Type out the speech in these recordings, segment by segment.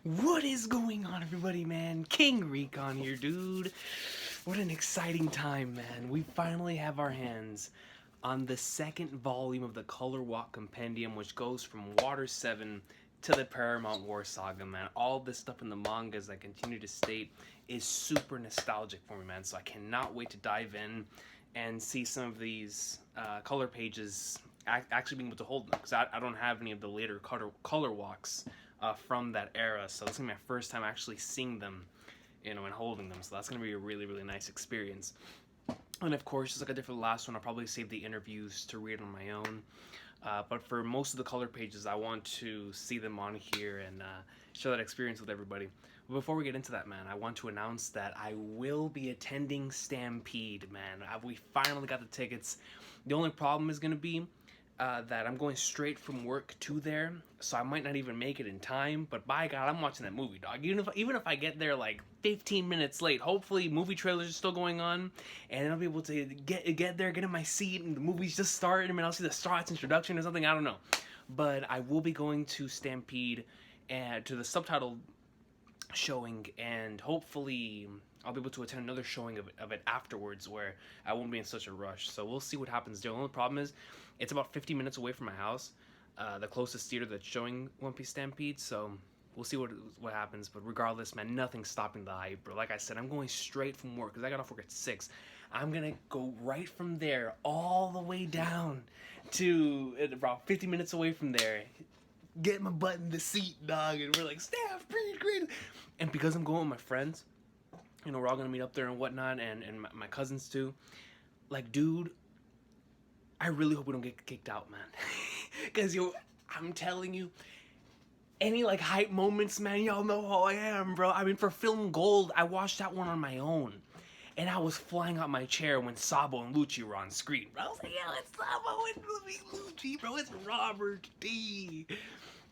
What is going on, everybody, man? King Recon here, dude. What an exciting time, man. We finally have our hands on the second volume of the Color Walk Compendium, which goes from Water 7 to the Paramount War saga, man. All this stuff in the manga, as I continue to state, is super nostalgic for me, man. So I cannot wait to dive in and see some of these color pages actually being able to hold them, because I don't have any of the later color walks from that era, so this is gonna be my first time actually seeing them, and holding them. So that's gonna be a really, really nice experience. And of course, just like I did for the last one, I'll probably save the interviews to read on my own. But for most of the color pages, I want to see them on here and share that experience with everybody. But before we get into that, man, I want to announce that I will be attending Stampede, man. We finally got the tickets. The only problem is going to be that I'm going straight from work to there, so I might not even make it in time, but by God, I'm watching that movie, dog. Even if I get there like 15 minutes late, hopefully movie trailers are still going on, and I'll be able to get there, get in my seat, and the movie's just starting. I mean, I'll see the Starts introduction or something, I don't know. But I will be going to Stampede and to the subtitle showing, and hopefully I'll be able to attend another showing of it afterwards where I won't be in such a rush. So we'll see what happens there. The only problem is it's about 50 minutes away from my house, the closest theater that's showing One Piece Stampede, so we'll see what happens. But regardless, man, nothing's stopping the hype, bro. Like I said, I'm going straight from work because I got off work at 6. I'm gonna go right from there all the way down to about 50 minutes away from there, get my butt in the seat, dog, and we're like, Stampede, great. And because I'm going with my friends, we're all gonna meet up there and whatnot, and my cousins too. Like, dude, I really hope we don't get kicked out, man. Because, I'm telling you, any, like, hype moments, man, y'all know how I am, bro. I mean, for Film Gold, I watched that one on my own. And I was flying out my chair when Sabo and Lucci were on screen, bro. I was like, yeah, it's Sabo and Lucci, bro. It's Robert D.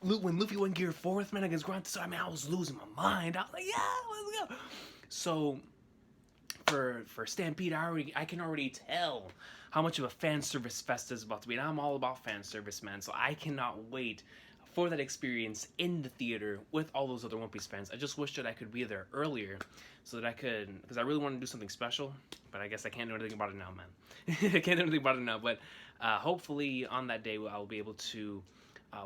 When Luffy went Gear 4th, man, against Grant, I mean, I was losing my mind. I was like, yeah, let's go. So, for Stampede, I can already tell how much of a fan service fest is about to be. And I'm all about fan service, man. So I cannot wait for that experience in the theater with all those other One Piece fans. I just wish that I could be there earlier so that I could, because I really want to do something special, but I guess I can't do anything about it now, man. I can't do anything about it now, but hopefully on that day I'll be able to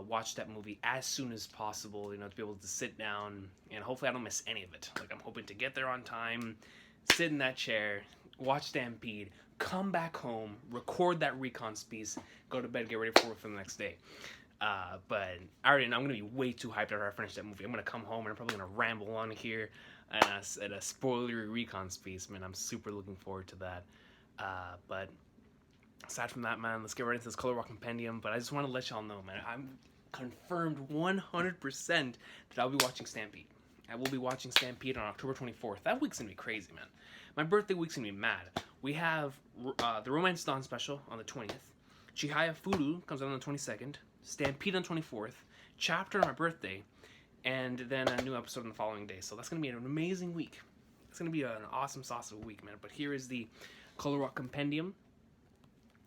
watch that movie as soon as possible, to be able to sit down, and hopefully I don't miss any of it. Like, I'm hoping to get there on time, sit in that chair, watch Stampede, come back home, record that Recon piece, go to bed, get ready for the next day. But I already know I'm going to be way too hyped after I finish that movie. I'm going to come home and I'm probably going to ramble on here at a spoilery Recon piece, man. I'm super looking forward to that. But aside from that, man, let's get right into this Color Walk Compendium. But I just want to let y'all know, man, I'm confirmed 100% that I'll be watching Stampede. I will be watching Stampede on October 24th. That week's going to be crazy, man. My birthday week's going to be mad. We have the Romance Dawn special on the 20th. Chihaya Furu comes out on the 22nd. Stampede on the 24th. Chapter on my birthday. And then a new episode on the following day. So that's going to be an amazing week. It's going to be an awesome sauce of a week, man. But here is the Color Walk Compendium.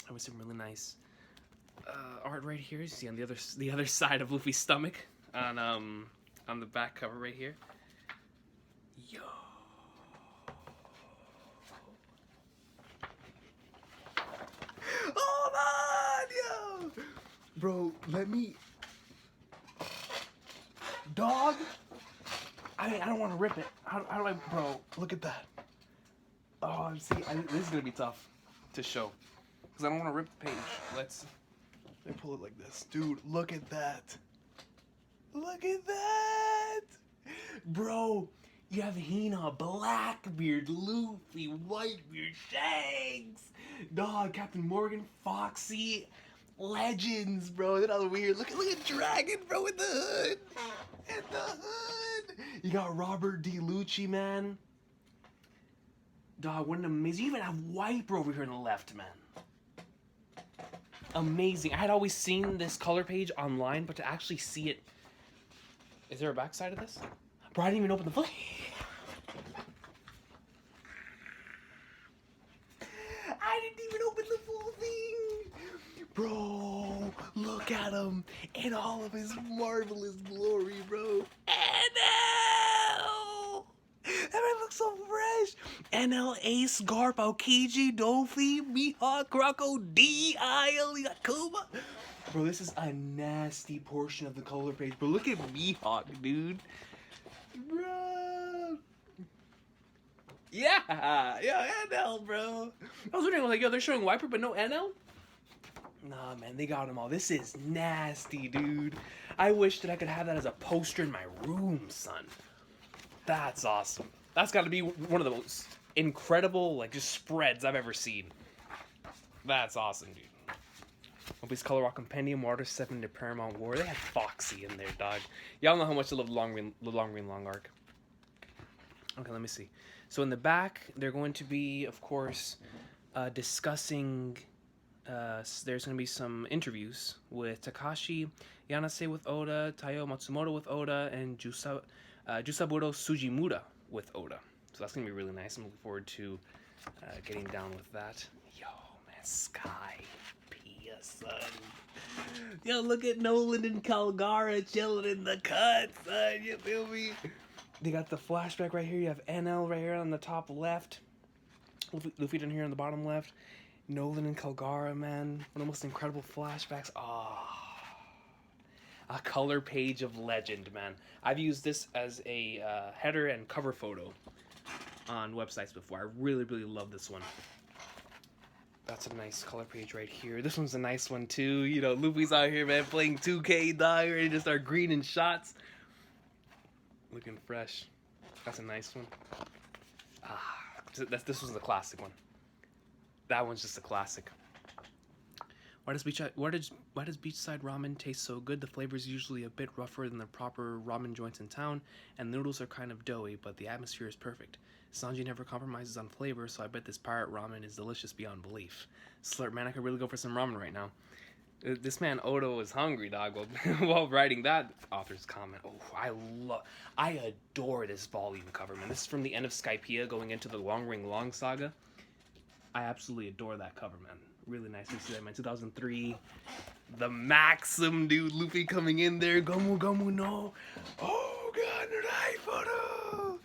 I have some really nice art right here. You see on the other side of Luffy's stomach on the back cover right here. Yo. Hold on, yo. Bro, let me. Dog. I don't want to rip it. How do I, bro? Look at that. Oh, see, this is gonna be tough to show. Because I don't want to rip the page. Let me pull it like this. Dude, look at that. Look at that. Bro, you have Hina, Blackbeard, Luffy, Whitebeard, Shanks. Dog, Captain Morgan, Foxy. Legends, bro. They're all weird. Look at Dragon, bro, with the hood. And the hood. You got Robert D. Lucci, man. Dog, what an amazing. You even have Wiper over here on the left, man. Amazing. I had always seen this color page online, but to actually see it. Is there a backside of this? Bro, I didn't even open the book. I didn't even open the full thing. Bro, look at him in all of his marvelous glory, bro. And Ace, Garp, Aokiji, Dofi, Mihawk, Krako, D.I.L. Yakuba. Bro, this is a nasty portion of the color page. Bro, look at Mihawk, dude. Bro. Yeah, NL, bro. I was wondering, like, yo, they're showing Wiper, but no NL? Nah, man, they got them all. This is nasty, dude. I wish that I could have that as a poster in my room, son. That's awesome. That's got to be one of the most incredible, like, just spreads I've ever seen. That's awesome, dude. One Piece Color Walk Compendium, Water 7 to Paramount War. They had Foxy in there, dog. Y'all know how much I love the Long Green Arc. Okay, let me see. So in the back, they're going to be, of course, discussing... there's going to be some interviews with Takashi Yanase with Oda, Taiyo Matsumoto with Oda, and Jusaburo Sujimura with Oda. So that's going to be really nice. I'm looking forward to getting down with that. Yo, man, Sky Pia, son. Yo, look at Nolan and Calgara chilling in the cut, son. You feel me? They got the flashback right here. You have NL right here on the top left. Luffy down here on the bottom left. Nolan and Calgara, man. One of the most incredible flashbacks. A color page of legend, man. I've used this as a header and cover photo on websites before. I really, really love this one. That's a nice color page right here. This one's a nice one, too. You know, Luffy's out here, man, playing 2K, dog, ready to start greening shots. Looking fresh. That's a nice one. This was the classic one. That one's just a classic. Why does beachside ramen taste so good? The flavor is usually a bit rougher than the proper ramen joints in town, and the noodles are kind of doughy, but the atmosphere is perfect. Sanji never compromises on flavor, so I bet this pirate ramen is delicious beyond belief. Slurp, man, I could really go for some ramen right now. This man Odo is hungry, dog, while writing that author's comment. Oh, I adore this volume cover, man. This is from the end of Skypiea going into the Long Ring Long saga. I absolutely adore that cover, man. Really nice to see that, man. 2003. The Maxim, dude. Luffy coming in there. Gomu Gomu no. Oh, God, Nodai photo.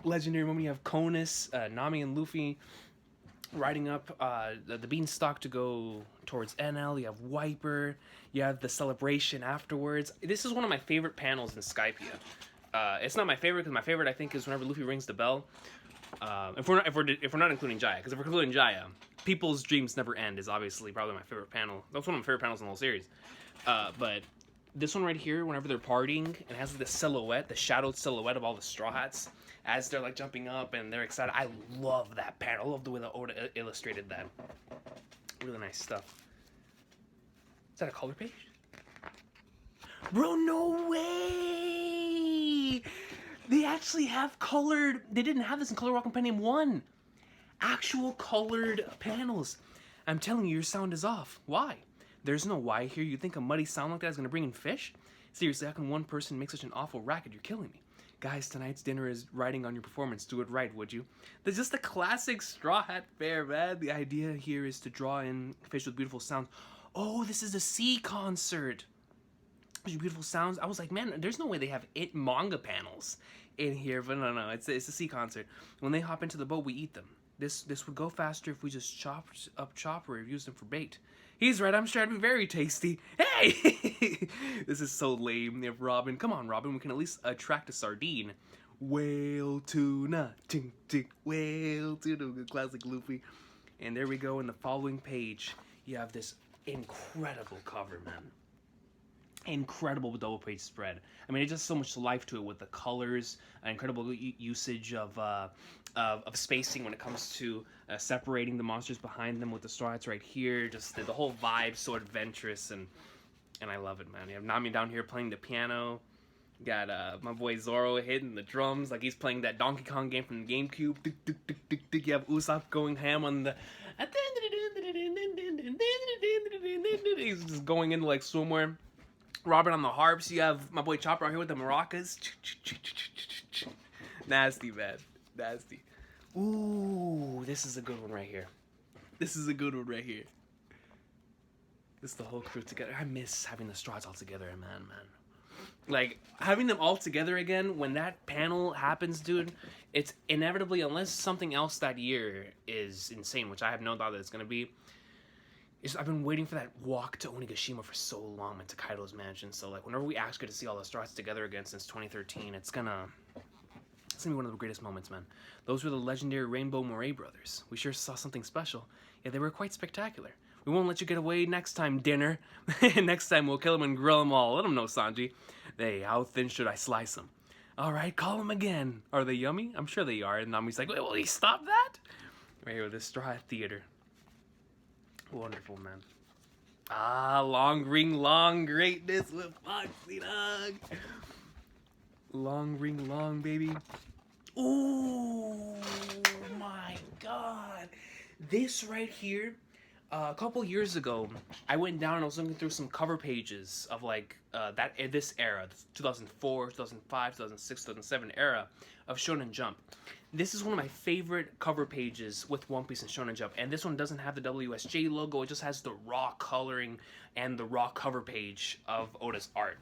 Legendary moment. You have Konus, Nami, and Luffy riding up the beanstalk to go towards NL. You have Wiper. You have the celebration afterwards. This is one of my favorite panels in Skypiea. It's not my favorite, because my favorite, I think, is whenever Luffy rings the bell. If we're not including Jaya, because if we're including Jaya, People's Dreams Never End is obviously probably my favorite panel. That's one of my favorite panels in the whole series. But this one right here, whenever they're partying, it has the silhouette, the shadowed silhouette of all the Straw Hats as they're like jumping up and they're excited. I love that panel. I love the way that Oda illustrated that. Really nice stuff. Is that a color page? Bro, no way! They actually have colored... They didn't have this in Color Walk Compendium 1. Actual colored panels. I'm telling you, your sound is off. Why? There's no why here. You think a muddy sound like that is going to bring in fish? Seriously, how can one person make such an awful racket? You're killing me. Guys, tonight's dinner is riding on your performance. Do it right, would you? There's just a classic Straw Hat Fair, man. The idea here is to draw in fish with beautiful sounds. Oh, this is a sea concert. Beautiful sounds. I was like, man, there's no way they have manga panels in here, but no, it's a sea concert. When they hop into the boat, we eat them. This would go faster if we just chopped up Chopper or used them for bait. He's right, I'm sure it'd be very tasty. Hey! This is so lame. They have Robin. Come on, Robin, we can at least attract a sardine. Whale tuna. Tink, tink, whale tuna. Classic Luffy. And there we go. In the following page, you have this incredible cover, man. Incredible double page spread. I mean, it's just so much life to it with the colors, incredible usage of spacing when it comes to separating the monsters behind them with the Straw Hats right here. Just the whole vibe, so adventurous, and I love it, man. You have Nami down here playing the piano. You got my boy Zoro hitting the drums like he's playing that Donkey Kong game from the GameCube. You have Usopp going ham on the... He's just going into like swimwear. Robin on the harps. You have my boy Chopper out here with the maracas. Nasty, man. Nasty. Ooh, this is a good one right here. This is a good one right here. This is the whole crew together. I miss having the Straws all together, man. Like, having them all together again, when that panel happens, dude, it's inevitably, unless something else that year is insane, which I have no doubt that it's going to be, I've been waiting for that walk to Onigashima for so long, man, to Kaido's mansion. So, like, whenever we actually get to see all the Straw Hats together again since 2013, it's gonna be one of the greatest moments, man. Those were the legendary Rainbow Moray brothers. We sure saw something special. Yeah, they were quite spectacular. We won't let you get away next time, dinner. Next time we'll kill them and grill them all. Let them know, Sanji. Hey, how thin should I slice them? All right, call them again. Are they yummy? I'm sure they are. And Nami's like, wait, will he stop that? Right here with this Straw Hat Theater. Wonderful, man. Ah, long ring, long greatness with Foxy, dog. Long ring, long, baby. Oh, my God. This right here, a couple years ago, I went down and I was looking through some cover pages of, like, this era, 2004, 2005, 2006, 2007 era of Shonen Jump. This is one of my favorite cover pages with One Piece and Shonen Jump, and this one doesn't have the WSJ logo, it just has the raw coloring and the raw cover page of Oda's art,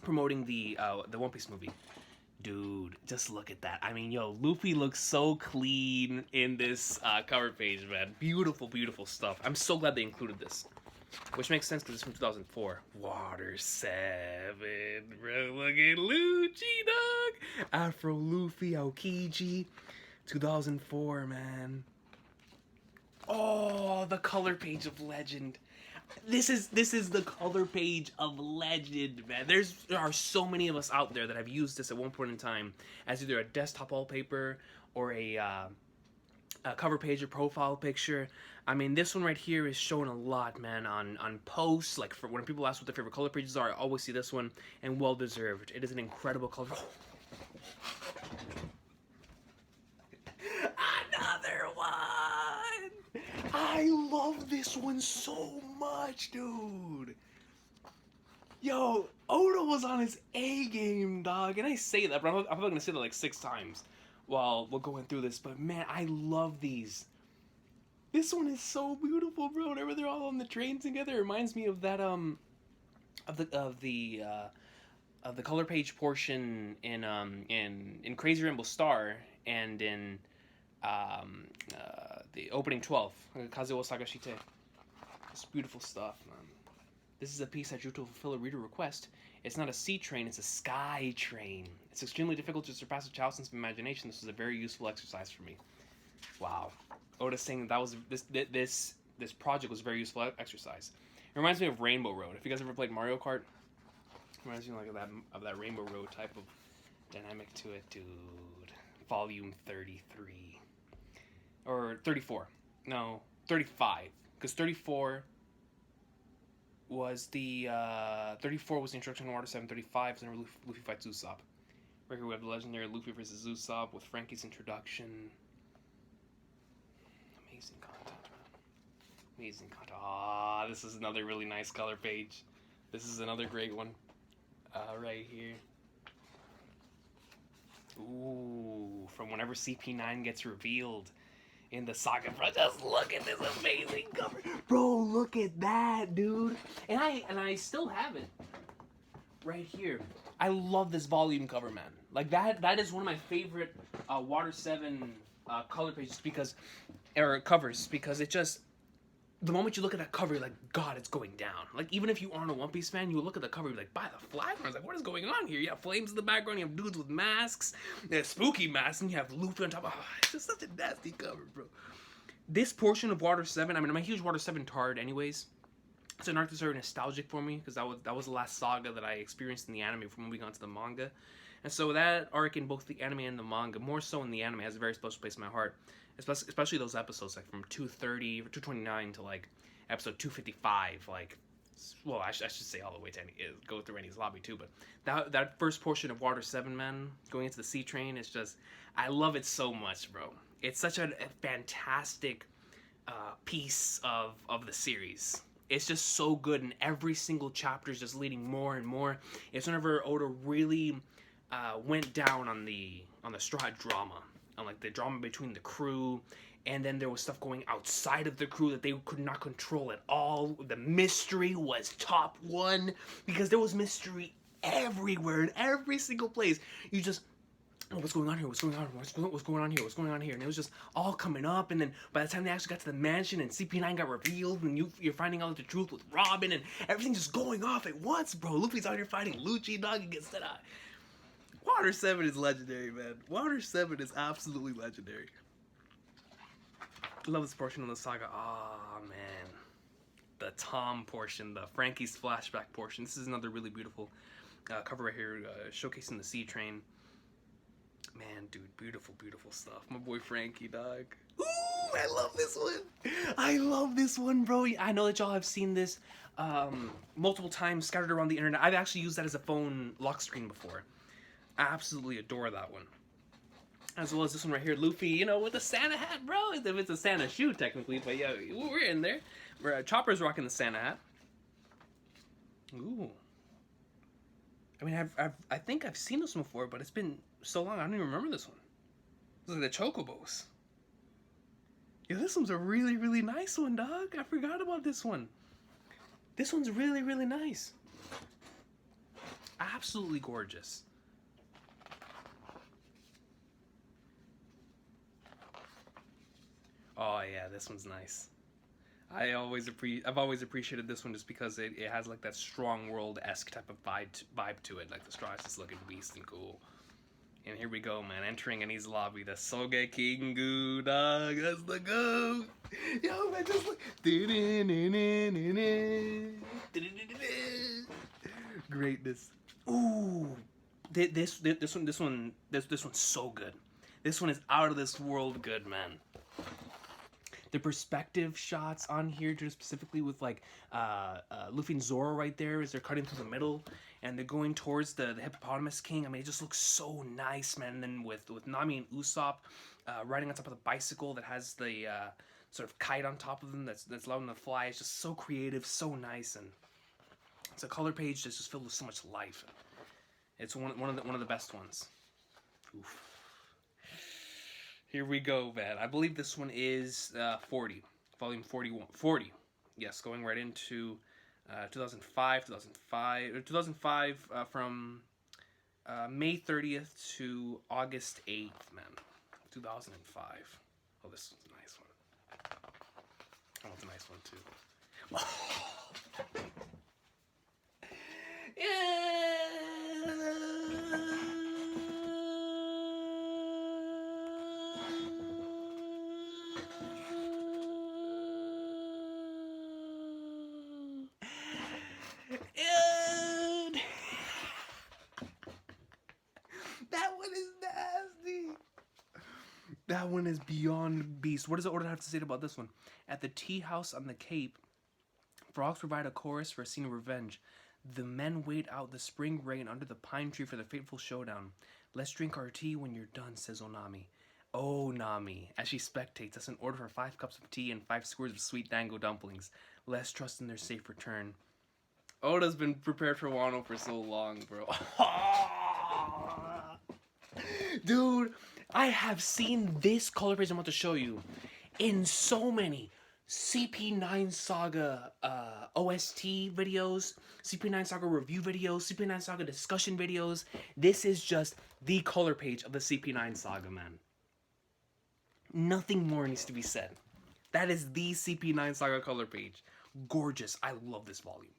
promoting the One Piece movie. Dude, just look at that. I mean, yo, Luffy looks so clean in this cover page, man. Beautiful, beautiful stuff. I'm so glad they included this. Which makes sense because it's from 2004. Water 7, bro. Look at Lucci, dog. Afro Luffy, Aokiji. 2004, man. Oh, the color page of Legend. This is the color page of Legend, man. There are so many of us out there that have used this at one point in time as either a desktop wallpaper or a cover page or profile picture. I mean, this one right here is shown a lot, man, on posts. Like, for when people ask what their favorite color pages are, I always see this one, and well deserved. It is an incredible color. Another one! I love this one so much, dude. Yo, Oda was on his A game, dog. And I say that, but I'm probably gonna say that like 6 times while we're going through this. But man, I love these. This one is so beautiful, bro. Whenever they're all on the train together, it reminds me of that of the color page portion in Crazy Rainbow Star and in the opening 12, Kazuo Saga Shite. It's beautiful stuff, man. This is a piece I drew to fulfill a reader request. It's not a sea train, it's a sky train. It's extremely difficult to surpass a child's sense of imagination. This was a very useful exercise for me. Wow. Oda's saying that was this project was a very useful exercise. It reminds me of Rainbow Road. If you guys ever played Mario Kart, it reminds me like of that Rainbow Road type of dynamic to it, dude. Volume 33. Or 34. No, 35. Because 34 was the 34 was the introduction to Water 7. 35 is when Luffy fights Usopp. Right here we have the legendary Luffy versus Usopp with Frankie's introduction. Amazing content, man. Amazing content. Ah, this is another really nice color page. This is another great one. Right here. Ooh, from whenever CP9 gets revealed in the saga, bro. Just look at this amazing cover, bro. Look at that, dude. And I still have it right here. I love this volume cover, man. Like that is one of my favorite Water 7 color pages covers because it just, the moment you look at that cover, you're like, God, it's going down. Like, even if you aren't a One Piece fan, you look at the cover, you're like, by the flag? I was like, what is going on here? You have flames in the background, you have dudes with masks, spooky masks, and you have Luffy on top. Oh, it's just such a nasty cover, bro. This portion of Water 7, I mean, I'm a huge Water 7 tard anyways. It's an arc that's very nostalgic for me, because that was the last saga that I experienced in the anime before moving on to the manga. And so that arc in both the anime and the manga, more so in the anime, has a very special place in my heart. Especially those episodes, like from 230 or 229 to like episode 255, like, well, I should say all the way to go through Annie's lobby too, but that first portion of Water 7, man, going into the sea train, it's just, I love it so much, bro. It's such a fantastic piece of the series. It's just so good, and every single chapter is just leading more and more. It's whenever Oda really went down on the Straw Hat drama, on like the drama between the crew, and then there was stuff going outside of the crew that they could not control at all. The mystery was top one, because there was mystery everywhere, in every single place. You just, oh, what's going on here? What's going on? What's going on here? What's going on here? And it was just all coming up. And then by the time they actually got to the mansion and CP9 got revealed, and you're finding out the truth with Robin, and everything's just going off at once, bro. Luffy's out here fighting Lucci, dog, and gets that out. Water 7 is legendary, man. Water 7 is absolutely legendary. I love this portion of the saga. Ah, man. The Tom portion, the Frankie's flashback portion. This is another really beautiful cover right here, showcasing the sea train. Man, dude, beautiful, beautiful stuff. My boy Frankie, dog. Ooh, I love this one. I love this one, bro. I know that y'all have seen this multiple times scattered around the internet. I've actually used that as a phone lock screen before. I absolutely adore that one. As well as this one right here, Luffy, you know, with the Santa hat, bro. If it's a Santa shoe, technically, but yeah, we're in there. Chopper's rocking the Santa hat. Ooh. I mean, I think I've seen this one before, but it's been so long, I don't even remember this one. It's like the Chocobos. Yeah, this one's a really, really nice one, dog. I forgot about this one. This one's really, really nice. Absolutely gorgeous. Oh yeah, this one's nice. I've always appreciated this one just because it has like that strong world-esque type of vibe to it, like the straw is just looking beast and cool. And here we go, man, entering Eni's lobby, the Soge Kingu, dog, that's the goat. Yo, man, just look. Greatness. Ooh, this one's so good. This one is out of this world good, man. The perspective shots on here, just specifically with like Luffy and Zoro right there as they're cutting through the middle, and they're going towards the Hippopotamus King. I mean, it just looks so nice, man. And then with Nami and Usopp riding on top of the bicycle that has the sort of kite on top of them that's allowing them to fly. It's just so creative, so nice, and it's a color page that's just filled with so much life. It's one of the best ones. Oof. Here we go, man. I believe this one is 40, volume 41. 40, yes, going right into 2005 from May 30th to August 8th, man. 2005. Oh, this one's a nice one. Oh, it's a nice one, too. That one is nasty. That one is beyond beast. What does the order have to say about this one? At the tea house on the Cape, frogs provide a chorus for a scene of revenge. The men wait out the spring rain under the pine tree for the fateful showdown. Let's drink our tea when you're done, says Onami. Oh, Nami, as she spectates, that's an order for 5 cups of tea and 5 squares of sweet dango dumplings. Let's trust in their safe return. Oda's been prepared for Wano for so long, bro. Dude, I have seen this color page I'm about to show you in so many CP9 Saga OST videos, CP9 Saga review videos, CP9 Saga discussion videos. This is just the color page of the CP9 Saga, man. Nothing more needs to be said. That is the CP9 Saga color page. Gorgeous. I love this volume.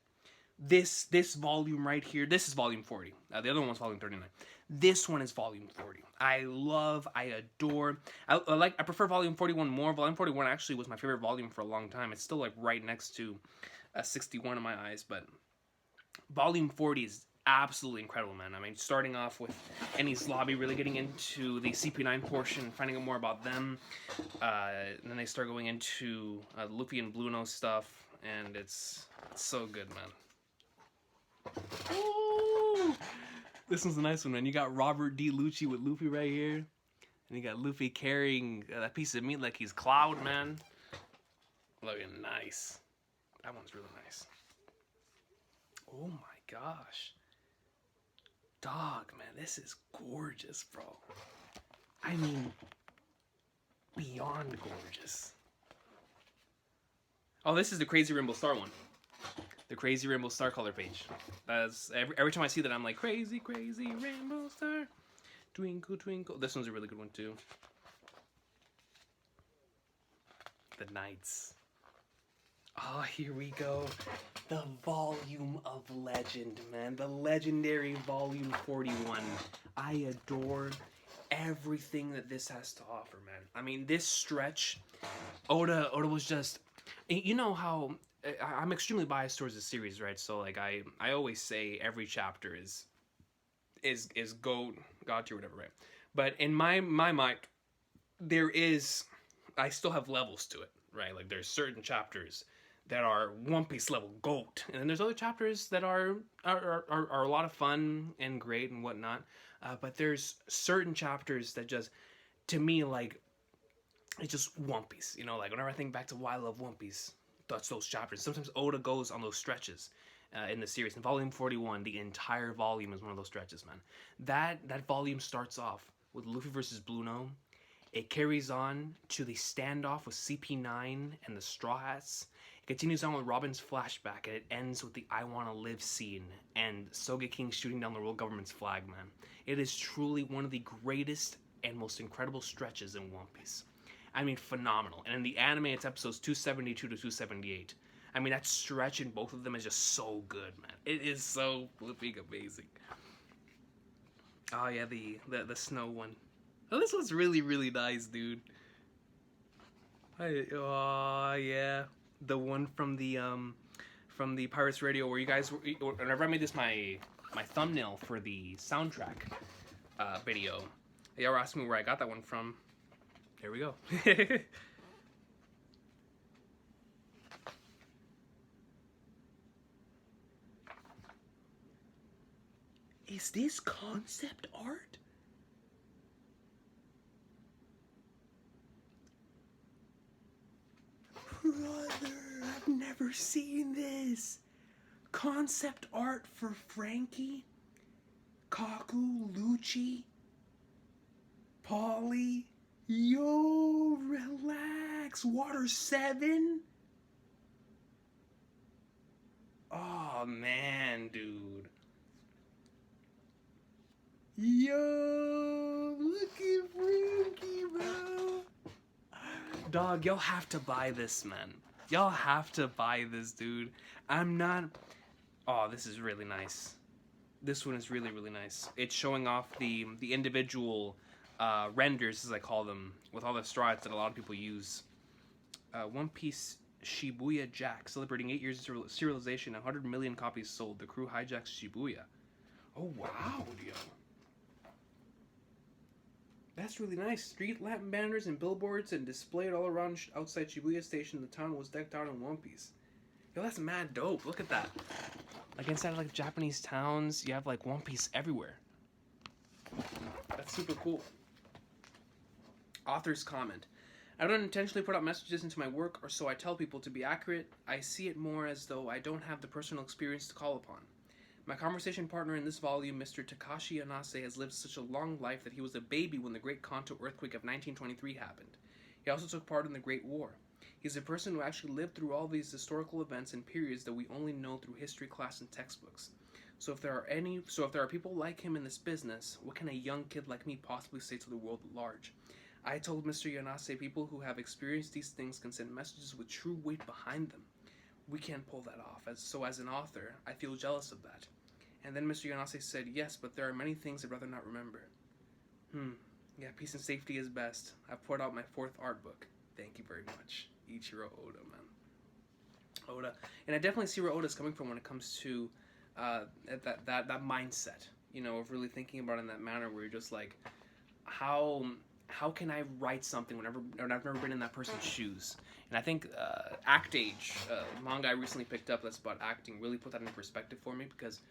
This volume right here, this is volume 40. The other one's volume 39. This one is volume 40. I adore. I prefer volume 41 more. Volume 41 actually was my favorite volume for a long time. It's still like right next to 61 in my eyes, but volume 40 is absolutely incredible, man. I mean, starting off with Eni's lobby, really getting into the CP9 portion, finding out more about them. And then they start going into Luffy and Blue Nose stuff, and it's so good, man. Ooh. This one's a nice one, man. You got Robert D. Lucci with Luffy right here. And you got Luffy carrying that piece of meat like he's Cloud, man. Looking nice. That one's really nice. Oh my gosh. Dog, man, this is gorgeous, bro. I mean, beyond gorgeous. Oh, this is the Crazy Rainbow Star one. The Crazy Rainbow Star color page. That's every time I see that, I'm like, crazy, crazy rainbow star, twinkle, twinkle. This one's a really good one too. The Knights. Oh, here we go. The Volume of Legend, man. The legendary Volume 41. I adore everything that this has to offer, man. I mean, this stretch, Oda was just, you know how I'm extremely biased towards the series, right? So like I always say every chapter is god tier, whatever, right? But in my mind, there is, I still have levels to it, right? Like there's certain chapters that are One Piece level GOAT, and then there's other chapters that are a lot of fun and great and whatnot. But there's certain chapters that just, to me, like, it's just One Piece. You know, like whenever I think back to why I love One Piece, that's those chapters. Sometimes Oda goes on those stretches in the series. In Volume 41, the entire volume is one of those stretches, man. That volume starts off with Luffy versus Blue Gnome. It carries on to the standoff with CP9 and the Straw Hats. It continues on with Robin's flashback, and it ends with the I Wanna Live scene and Sogeking shooting down the world government's flag, man. It is truly one of the greatest and most incredible stretches in One Piece. I mean, phenomenal. And in the anime, it's episodes 272 to 278. I mean, that stretch in both of them is just so good, man. It is so flipping amazing. Oh yeah, the snow one. Oh, this one's really, really nice, dude. Oh yeah, the one from the Pirates Radio where you guys, whenever I made this my thumbnail for the soundtrack video, y'all were asking me where I got that one from. There we go. Is this concept art? Brother, I've never seen this. Concept art for Frankie, Kaku, Lucci, Polly. Yo, relax. Water 7? Oh, man, dude. Yo, look at Frankie, bro. Dog, y'all have to buy this, man. Y'all have to buy this, dude. I'm not... Oh, this is really nice. This one is really, really nice. It's showing off the individual renders, as I call them, with all the strides that a lot of people use. One Piece Shibuya Jack, celebrating 8 years of serialization, 100 million copies sold. The crew hijacks Shibuya. Oh, wow, yo. That's really nice. Street lamp banners and billboards and displayed all around outside Shibuya Station. The town was decked out in One Piece. Yo, that's mad dope. Look at that. Like inside of like Japanese towns, you have like One Piece everywhere. That's super cool. Author's comment. I don't intentionally put out messages into my work, or so I tell people. To be accurate, I see it more as though I don't have the personal experience to call upon. My conversation partner in this volume, Mr. Takashi Anase, has lived such a long life that he was a baby when the Great Kanto earthquake of 1923 happened. He also took part in the Great War. He's a person who actually lived through all these historical events and periods that we only know through history class and textbooks. So if there are people like him in this business, what can a young kid like me possibly say to the world at large? I told Mr. Yanase people who have experienced these things can send messages with true weight behind them. We can't pull that off, so as an author, I feel jealous of that. And then Mr. Yanase said, yes, but there are many things I'd rather not remember. Yeah, peace and safety is best. I've poured out my 4th art book. Thank you very much. Ichiro Oda, man. Oda. And I definitely see where Oda's coming from when it comes to that mindset, you know, of really thinking about it in that manner where you're just like, how can I write something when I've never been in that person's shoes? And I think Act Age, manga I recently picked up that's about acting, really put that into perspective for me, because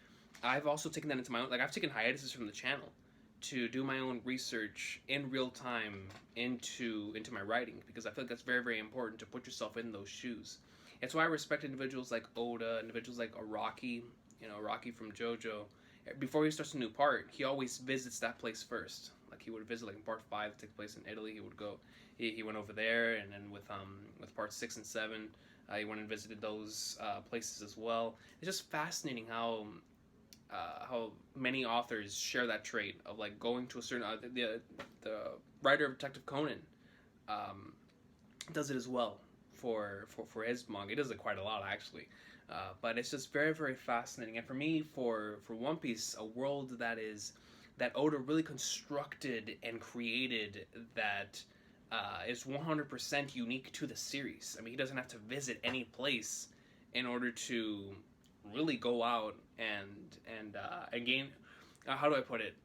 I've also taken that into my own, like I've taken hiatuses from the channel to do my own research in real time into my writing, because I feel like that's very, very important to put yourself in those shoes. It's why I respect individuals like Oda, individuals like Araki, you know, Araki from JoJo. Before he starts a new part, he always visits that place first. Like he would visit, like in part 5 that took place in Italy, he would go, he went over there, and then with part 6 and 7, He went and visited those places as well. It's just fascinating how many authors share that trait of like going to a certain the writer of Detective Conan um, does it as well for his manga. He does it quite a lot actually, but it's just very very fascinating. And for me, for One Piece, a world that Oda really constructed and created that is 100% unique to the series. I mean, he doesn't have to visit any place in order to really go out and gain. How do I put it?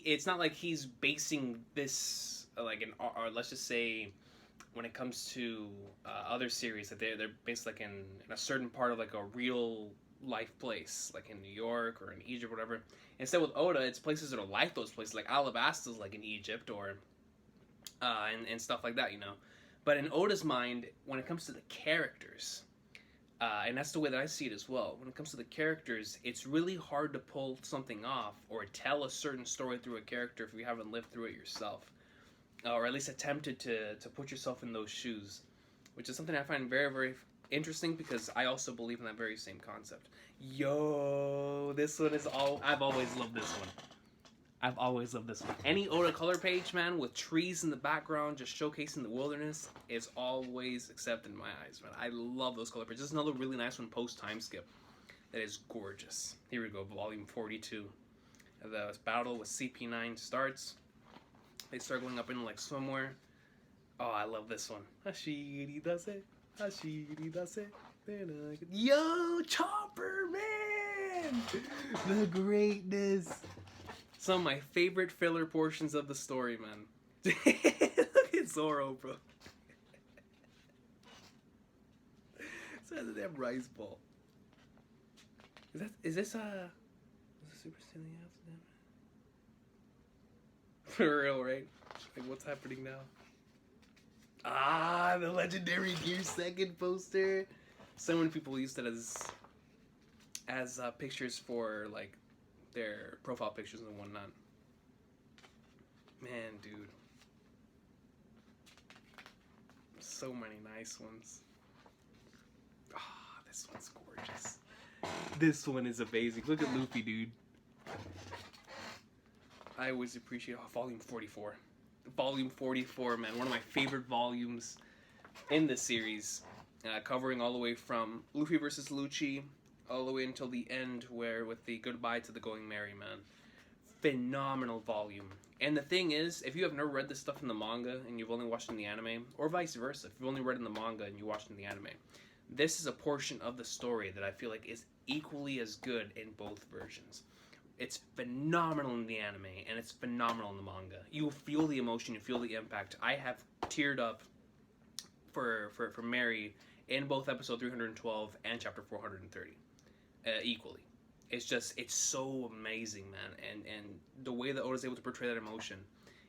It's not like he's basing this like an or let's just say when it comes to other series that they're based like in a certain part of like a real life place, like in New York or in Egypt or whatever. Instead with Oda, it's places that are like those places, like Alabasta's like in Egypt or and stuff like that, you know. But in Oda's mind, when it comes to the characters, and that's the way that I see it as well. When it comes to the characters, it's really hard to pull something off or tell a certain story through a character if you haven't lived through it yourself, or at least attempted to put yourself in those shoes, which is something I find very, very interesting because I also believe in that very same concept. Yo, this one is all... I've always loved this one. I've always loved this one. Any Oda color page, man, with trees in the background just showcasing the wilderness is always accepted in my eyes, man. I love those color pages. This is another really nice one post-time skip that is gorgeous. Here we go, volume 42. The battle with CP9 starts. They start going up in like somewhere. Oh, I love this one. Hashiri dase, Hashiri dase. Yo, Chopper, man! The greatness. Some of my favorite filler portions of the story, man. Look at Zoro, bro. It's a damn rice ball. Is this a Super Saiyan outfit? For real, right? Like, what's happening now? Ah, the legendary Gear Second poster. So many people used it as pictures for like their profile pictures and whatnot. Man, dude. So many nice ones. Ah, this one's gorgeous. This one is amazing. Look at Luffy, dude. I always appreciate volume 44. Volume 44, man. One of my favorite volumes in the series. Covering all the way from Luffy versus Lucci all the way until the end, where with the goodbye to the Going Merry, man. Phenomenal volume. And the thing is, if you have never read this stuff in the manga and you've only watched it in the anime, or vice versa, if you've only read it in the manga and you watched it in the anime, this is a portion of the story that I feel like is equally as good in both versions. It's phenomenal in the anime, and it's phenomenal in the manga. You feel the emotion, you feel the impact. I have teared up for Mary in both episode 312 and chapter 430. Equally. It's so amazing, man, and the way that Oda's able to portray that emotion,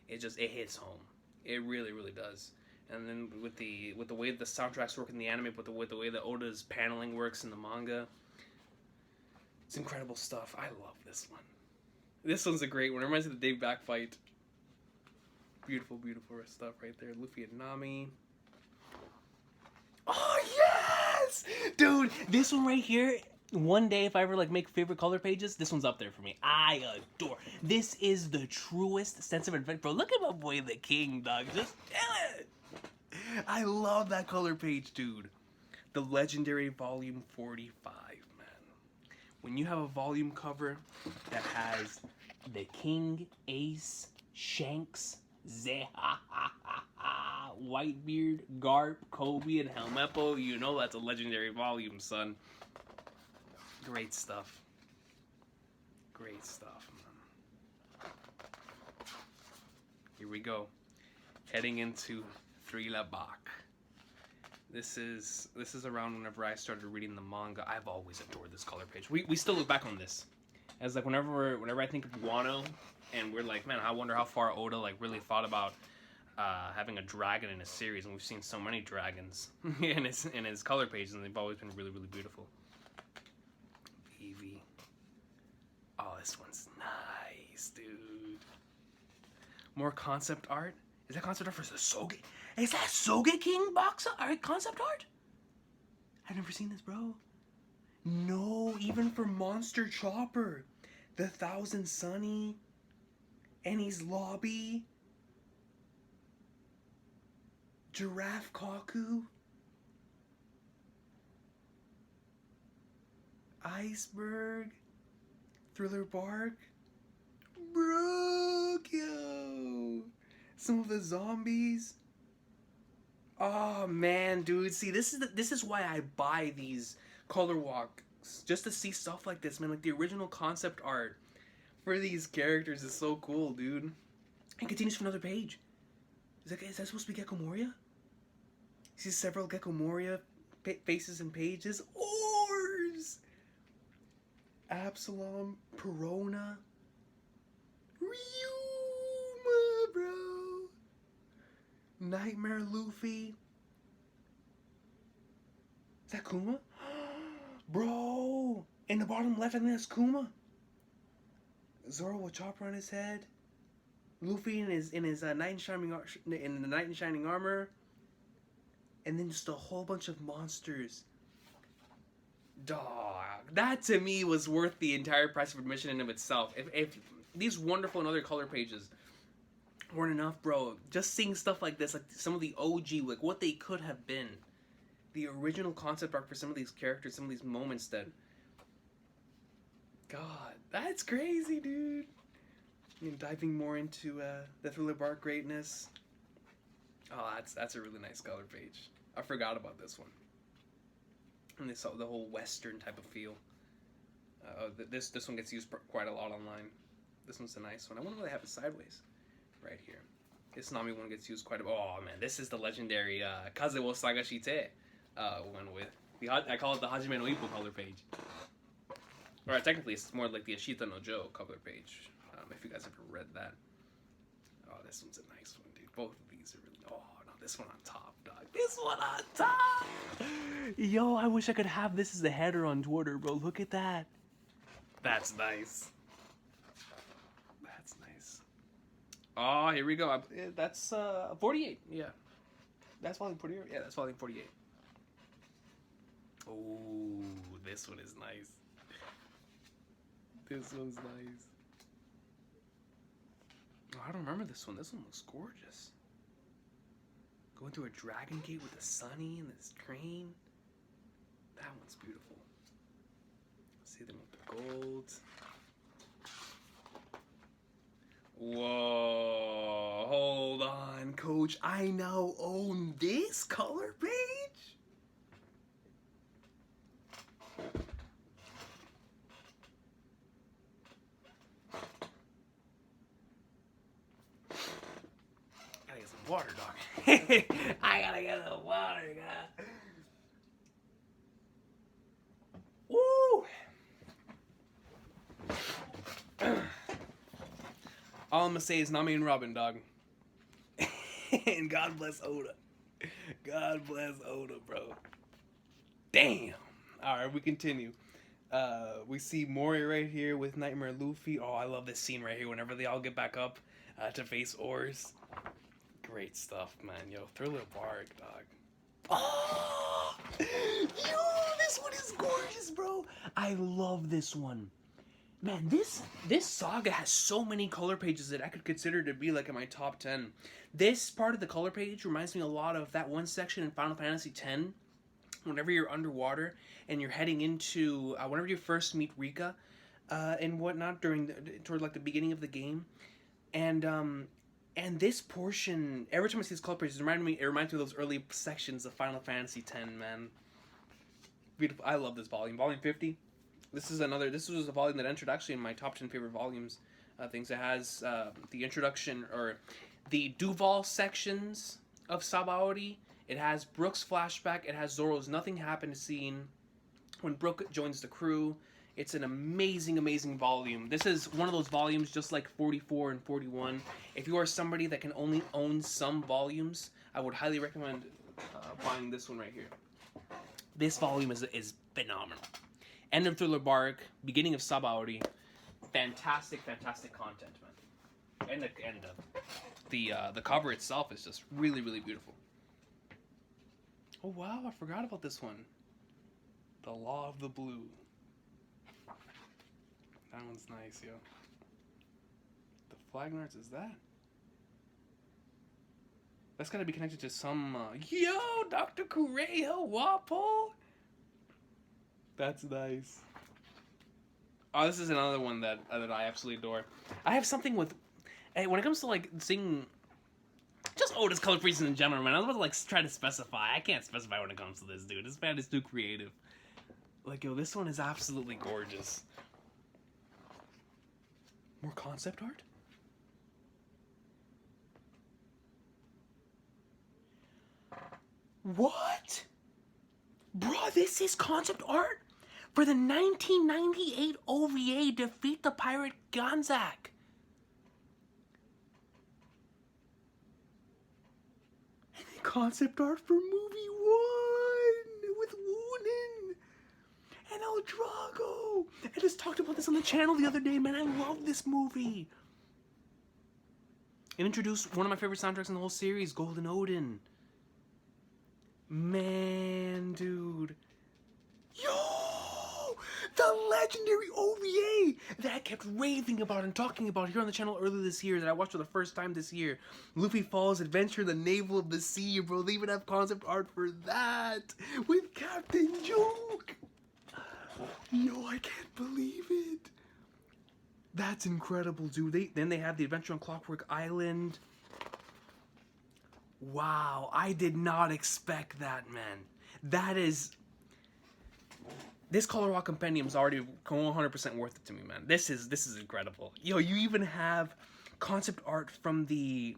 it hits home. It really, really does. And then with the way the soundtracks work in the anime, but with the way that Oda's paneling works in the manga, it's incredible stuff. I love this one. This one's a great one. It reminds me of the Dave Back fight. Beautiful, beautiful stuff right there. Luffy and Nami. Oh yes, dude! This one right here. One day, if I ever like make favorite color pages, this one's up there for me. I adore. This is the truest sense of adventure. Bro, look at my boy, the King, dog. Just kill it. I love that color page, dude. The legendary volume 45, man. When you have a volume cover that has the King, Ace, Shanks, Whitebeard, Garp, Kobe, and Helmeppo, you know that's a legendary volume, son. Great stuff. Great stuff, man. Here we go. Heading into Thriller Bach. This is around whenever I started reading the manga. I've always adored this color page. We still look back on this as like whenever I think of Wano, and we're like, man, I wonder how far Oda like really thought about having a dragon in a series, and we've seen so many dragons in his color pages, and they've always been really, really beautiful. Eevee. Oh, this one's nice, dude. More concept art. Is that concept art for the Soge? Is that Soge King box art concept art? I've never seen this, bro. No, even for Monster Chopper, the Thousand Sunny, Annie's Lobby, Giraffe Kaku, Iceberg, Thriller Bark, Brookio, some of the zombies. Oh man, dude, see, this is why I buy these color walks, just to see stuff like this, man. Like the original concept art for these characters is so cool, dude. And continues for another page. Is that supposed to be Gecko Moria? See several Gecko Moria faces and pages. Oars! Absalom, Perona, Ryuma, bro. Nightmare Luffy. Is that Kuma? Bro! In the bottom left, I think that's Kuma. Zoro with Chopper on his head. Luffy in his knight in shining in the knight in shining armor. And then just a whole bunch of monsters. Dog, that to me was worth the entire price of admission in of itself. If these wonderful and other color pages weren't enough, bro, just seeing stuff like this, like some of the OG, like what they could have been, the original concept art for some of these characters, some of these moments that, God, that's crazy, dude. And diving more into the Thriller Bark greatness. Oh, that's a really nice color page. I forgot about this one. And they saw the whole Western type of feel. This one gets used quite a lot online. This one's a nice one. I wonder why they have it sideways, right here. This Nami one gets used quite a bit. Oh man, this is the legendary Kazewo Saga Shite one with I call it the Hajime no Ippo color page. Or technically, it's more like the Ashita no Jo color page. If you guys ever read that. Oh, this one's a nice one, dude. Both of these are really. Oh no, this one on top, dog. This one on top. Yo, I wish I could have this as the header on Twitter, bro. Look at that. That's nice. That's nice. Oh, here we go. That's 48. Yeah. That's volume 48. Yeah, that's volume 48. Oh, this one is nice. This one's nice. Oh, I don't remember this one. This one looks gorgeous. Going through a dragon gate with the Sunny and this crane. That one's beautiful. See them with the gold. Whoa, hold on, coach. I now own this color page? Gotta get some water, dog. I gotta get some water, guy. Woo! All I'm gonna say is Nami and Robin, dog. And God bless Oda. God bless Oda, bro. Damn. Alright, we continue. We see Mori right here with Nightmare Luffy. Oh, I love this scene right here whenever they all get back up to face Oars. Great stuff, man. Yo, Thriller Bark, dog. Oh! Yo, this one is gorgeous, bro. I love this one. Man, this saga has so many color pages that I could consider to be like in my top 10. This part of the color page reminds me a lot of that one section in Final Fantasy X. Whenever you're underwater and you're heading into, whenever you first meet Rika and whatnot toward like the beginning of the game. And this portion, every time I see this color page, it reminds me of those early sections of Final Fantasy X, man. Beautiful. I love this volume. Volume 50. This was a volume that entered actually in my top 10 favorite volumes. Things it has the introduction or the Duval sections of Sabaody. It has Brook's flashback. It has Zoro's Nothing Happened scene when Brook joins the crew. It's an amazing, amazing volume. This is one of those volumes just like 44 and 41. If you are somebody that can only own some volumes, I would highly recommend buying this one right here. This volume is phenomenal. End of Thriller Bark, beginning of Sabaody. Fantastic, fantastic content, man. And the cover itself is just really, really beautiful. Oh wow, I forgot about this one. The Law of the Blue. That one's nice, yo. The Flagnards is that? That's gotta be connected to some, yo, Dr. Kureha Wapol! That's nice. Oh, this is another one that I absolutely adore. I have something with, hey, when it comes to, like, seeing, just Otis color pieces in general, man, I was about to, like, try to specify. I can't specify when it comes to this, dude. This man is too creative. Like, yo, this one is absolutely gorgeous. More concept art? What? Bro, this is concept art for the 1998 OVA Defeat the Pirate Gonzak. And then concept art for movie 1 with Woonin and El Drago. I just talked about this on the channel the other day, man. I love this movie. It introduced one of my favorite soundtracks in the whole series, Golden Odin. Man, dude. Yo! The legendary OVA that I kept raving about and talking about here on the channel earlier this year that I watched for the first time this year. Luffy Falls Adventure in the Navel of the Sea, bro. They even have concept art for that with Captain Joke. Yo, I can't believe it. That's incredible, dude. Then they have the Adventure on Clockwork Island. Wow, I did not expect that, man. That is... This Color Walk Compendium is already 100% worth it to me, man. This is incredible. Yo, you even have concept art from the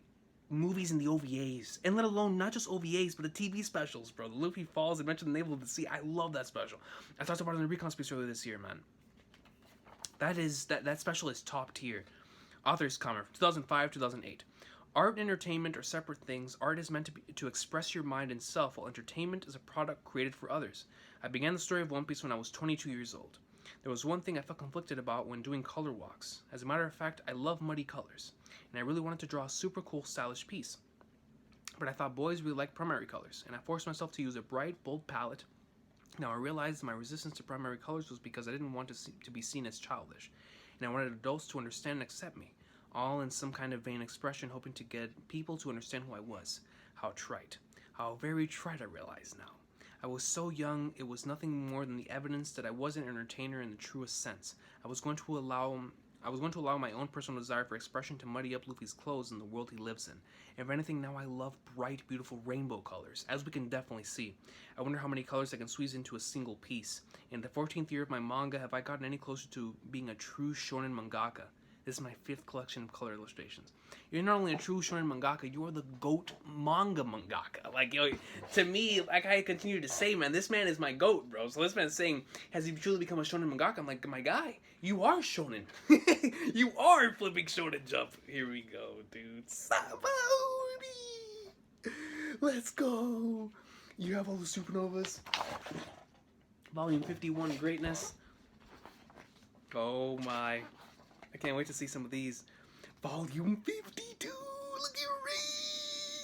movies and the OVAs. And let alone, not just OVAs, but the TV specials, bro. The Luffy Falls, Adventure in the Navel of the Sea. I love that special. I talked about it in the Recon speech earlier this year, man. That special is top tier. Author's comment, 2005, 2008. Art and entertainment are separate things. Art is meant to express your mind and self, while entertainment is a product created for others. I began the story of One Piece when I was 22 years old. There was one thing I felt conflicted about when doing color walks. As a matter of fact, I love muddy colors, and I really wanted to draw a super cool, stylish piece. But I thought boys really like primary colors, and I forced myself to use a bright, bold palette. Now I realized my resistance to primary colors was because I didn't want to be seen as childish, and I wanted adults to understand and accept me. All in some kind of vain expression, hoping to get people to understand who I was. How trite. How very trite I realize now. I was so young, it was nothing more than the evidence that I was an entertainer in the truest sense. I was going to allow my own personal desire for expression to muddy up Luffy's clothes in the world he lives in. If anything, now I love bright, beautiful rainbow colors, as we can definitely see. I wonder how many colors I can squeeze into a single piece. In the 14th year of my manga, have I gotten any closer to being a true shonen mangaka? This is my 5th collection of color illustrations. You're not only a true shonen mangaka, you are the GOAT manga mangaka. Like, yo, to me, like I continue to say, man, this man is my GOAT, bro. So this man's saying, has he truly become a shonen mangaka? I'm like, my guy, you are shonen. You are flipping Shonen Jump. Here we go, dude. Sabaody! Let's go. You have all the supernovas. Volume 51, greatness. Oh my. I can't wait to see some of these. Volume 52! Look at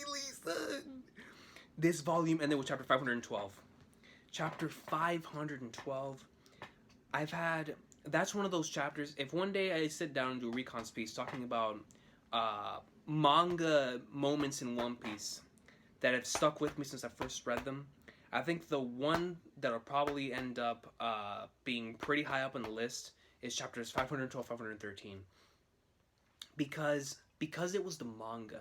Rayleigh, son! This volume ended with chapter 512. Chapter 512. That's one of those chapters. If one day I sit down and do a recon piece talking about manga moments in One Piece that have stuck with me since I first read them, I think the one that'll probably end up being pretty high up on the list is chapters 512, 513. Because it was the manga,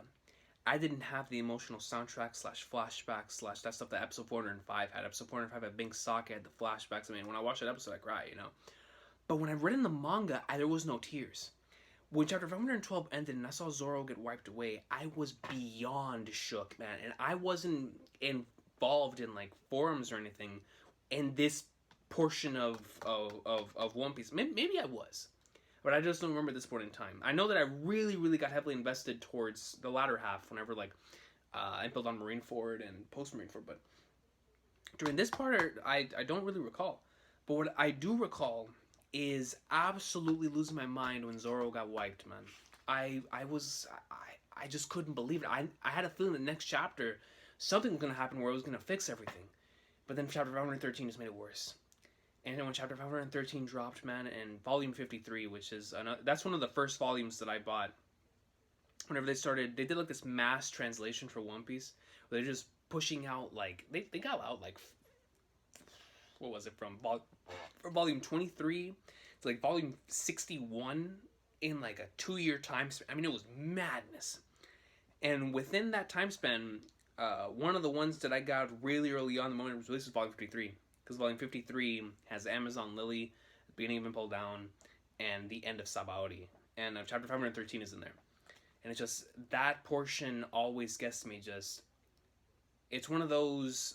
I didn't have the emotional soundtrack / flashback / that stuff that episode 405 had. Episode 405 had Bing Sake, had the flashbacks. I mean, when I watched that episode, I cried, you know. But when I read in the manga, there was no tears. When chapter 512 ended and I saw Zoro get wiped away, I was beyond shook, man. And I wasn't involved in, like, forums or anything in this portion of One Piece. Maybe I was, but I just don't remember this point in time. I know that I really, really got heavily invested towards the latter half whenever, like, I built on Marineford and post Marineford, but during this part, I don't really recall. But what I do recall is absolutely losing my mind when Zoro got wiped, man. I just couldn't believe it. I had a feeling the next chapter something was gonna happen where it was gonna fix everything, but then chapter 513 just made it worse. And then when chapter 513 dropped, man, and volume 53, which is that's one of the first volumes that I bought. Whenever they did like this mass translation for One Piece, where they're just pushing out like they got out like, what was it, from volume 23 to like volume 61 in like a 2-year time span. I mean, it was madness. And within that time span, one of the ones that I got really early on the moment it was released was volume 53. Because volume 53 has Amazon Lily, the beginning of Impel Down, and the end of Sabaody. And chapter 513 is in there. And it's just, that portion always gets me. Just, it's one of those,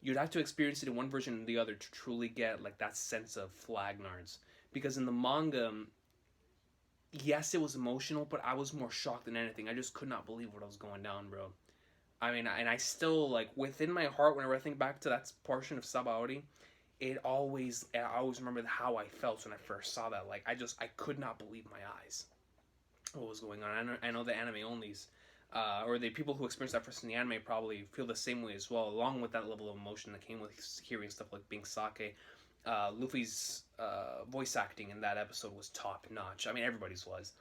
you'd have to experience it in one version or the other to truly get like that sense of Flagnards. Because in the manga, yes, it was emotional, but I was more shocked than anything. I just could not believe what was going down, bro. I mean, and I still, like, within my heart, whenever I think back to that portion of Sabaody, I always remember how I felt when I first saw that. Like, I could not believe my eyes. What was going on? I know the anime onlys, or the people who experience that first in the anime probably feel the same way as well, along with that level of emotion that came with hearing stuff like being Sake. Luffy's voice acting in that episode was top notch. I mean, everybody's was.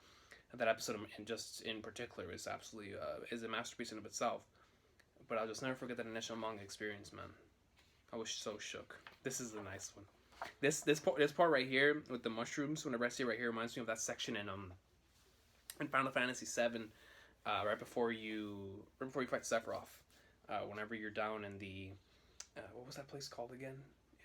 That episode, and just in particular, is absolutely is a masterpiece in of itself. But I'll just never forget that initial manga experience, man. I was so shook. This is a nice one. This part right here with the mushrooms, whenever I see it right here, reminds me of that section in Final Fantasy VII, right before you fight Sephiroth. Whenever you're down in the what was that place called again?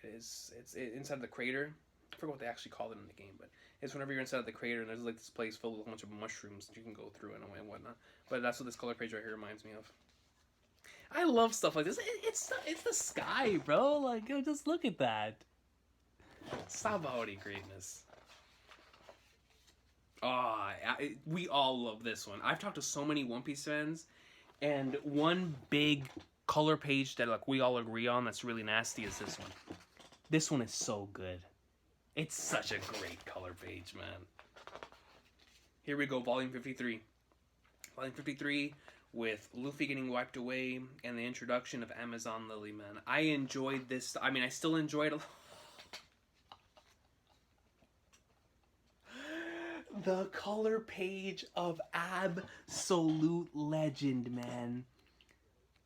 It's inside the crater. I forgot what they actually called it in the game, but it's whenever you're inside the crater and there's like this place filled with a bunch of mushrooms that you can go through and whatnot. But that's what this color page right here reminds me of. I love stuff like this. It's the sky, bro. Like, just look at that. Sabaody greatness. We all love this one. I've talked to so many One Piece fans, and one big color page that like we all agree on that's really nasty is this one. This one is so good. It's such a great color page, man. Here we go, volume 53. Volume 53 with Luffy getting wiped away and the introduction of Amazon Lily, man. I enjoyed this. I mean, I still enjoy it a lot. The color page of absolute legend, man.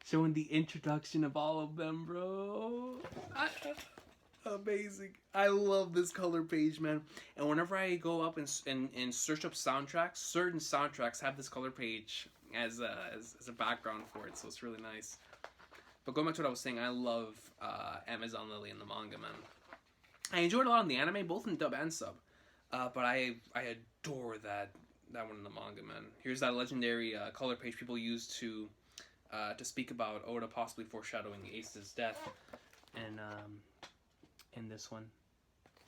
Showing the introduction of all of them, bro. Amazing. I love this color page, man. And whenever I go up and search up soundtracks, certain soundtracks have this color page as a background for it, so it's really nice. But going back to what I was saying, I love Amazon Lily in the manga, man. I enjoyed a lot in the anime, both in dub and sub. But I adore that one in the manga, man. Here's that legendary color page people use to speak about Oda possibly foreshadowing Ace's death. And in this one,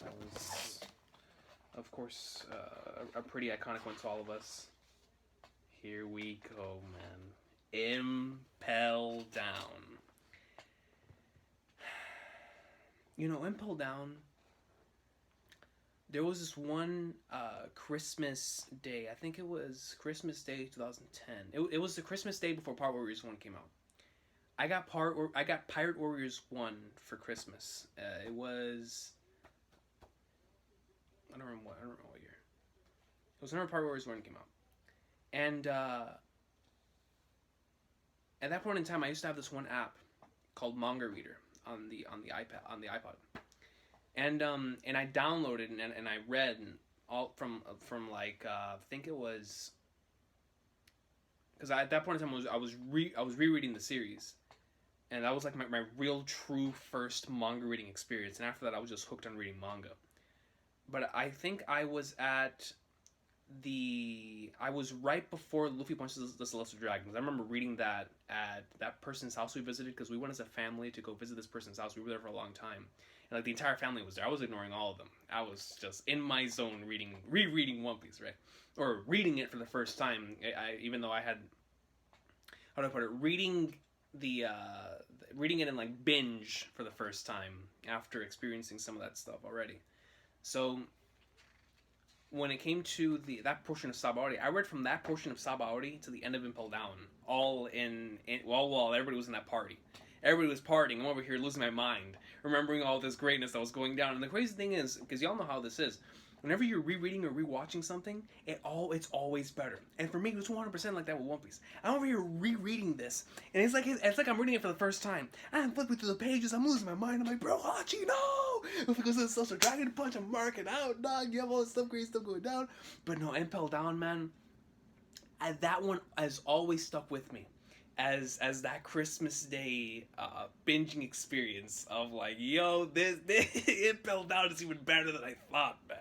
that was, of course, a pretty iconic one to all of us. Here we go, man. Impel Down. You know, Impel Down, there was this one Christmas day. I think it was Christmas Day 2010. It was the Christmas day before Pirate Warriors 1 came out. I got Pirate Warriors 1 for Christmas. It was, I don't remember what year. It was whenever Pirate Warriors 1 came out. And at that point in time, I used to have this one app called Manga Reader on the iPod. And I downloaded and I read all from like I think it was, because at that point in time I was rereading the series, and that was like my real true first manga reading experience. And after that, I was just hooked on reading manga. But I think I was right before Luffy punches the Celestial Dragons. I remember reading that at that person's house we visited, because we went as a family to go visit this person's house. We were there for a long time. And like the entire family was there. I was ignoring all of them. I was just in my zone rereading One Piece, right? Or reading it for the first time. Even though I had, how do I put it? Reading it in like binge for the first time after experiencing some of that stuff already. So when it came to that portion of Sabaody, I read from that portion of Sabaody to the end of Impel Down, all while everybody was in that party. Everybody was partying. I'm over here losing my mind, remembering all this greatness that was going down. And the crazy thing is, because y'all know how this is, whenever you're rereading or rewatching something, it's always better. And for me, it was 100% like that with One Piece. I'm over here rereading this, and it's like I'm reading it for the first time. I'm flipping through the pages, I'm losing my mind. I'm like, bro, Hachi, no! Because it's such a dragon punch, I'm marking out, dog. You have all this stuff, crazy stuff going down. But no, Impel Down, man. That one has always stuck with me as that Christmas Day binging experience of like, yo, this Impel Down is even better than I thought, man.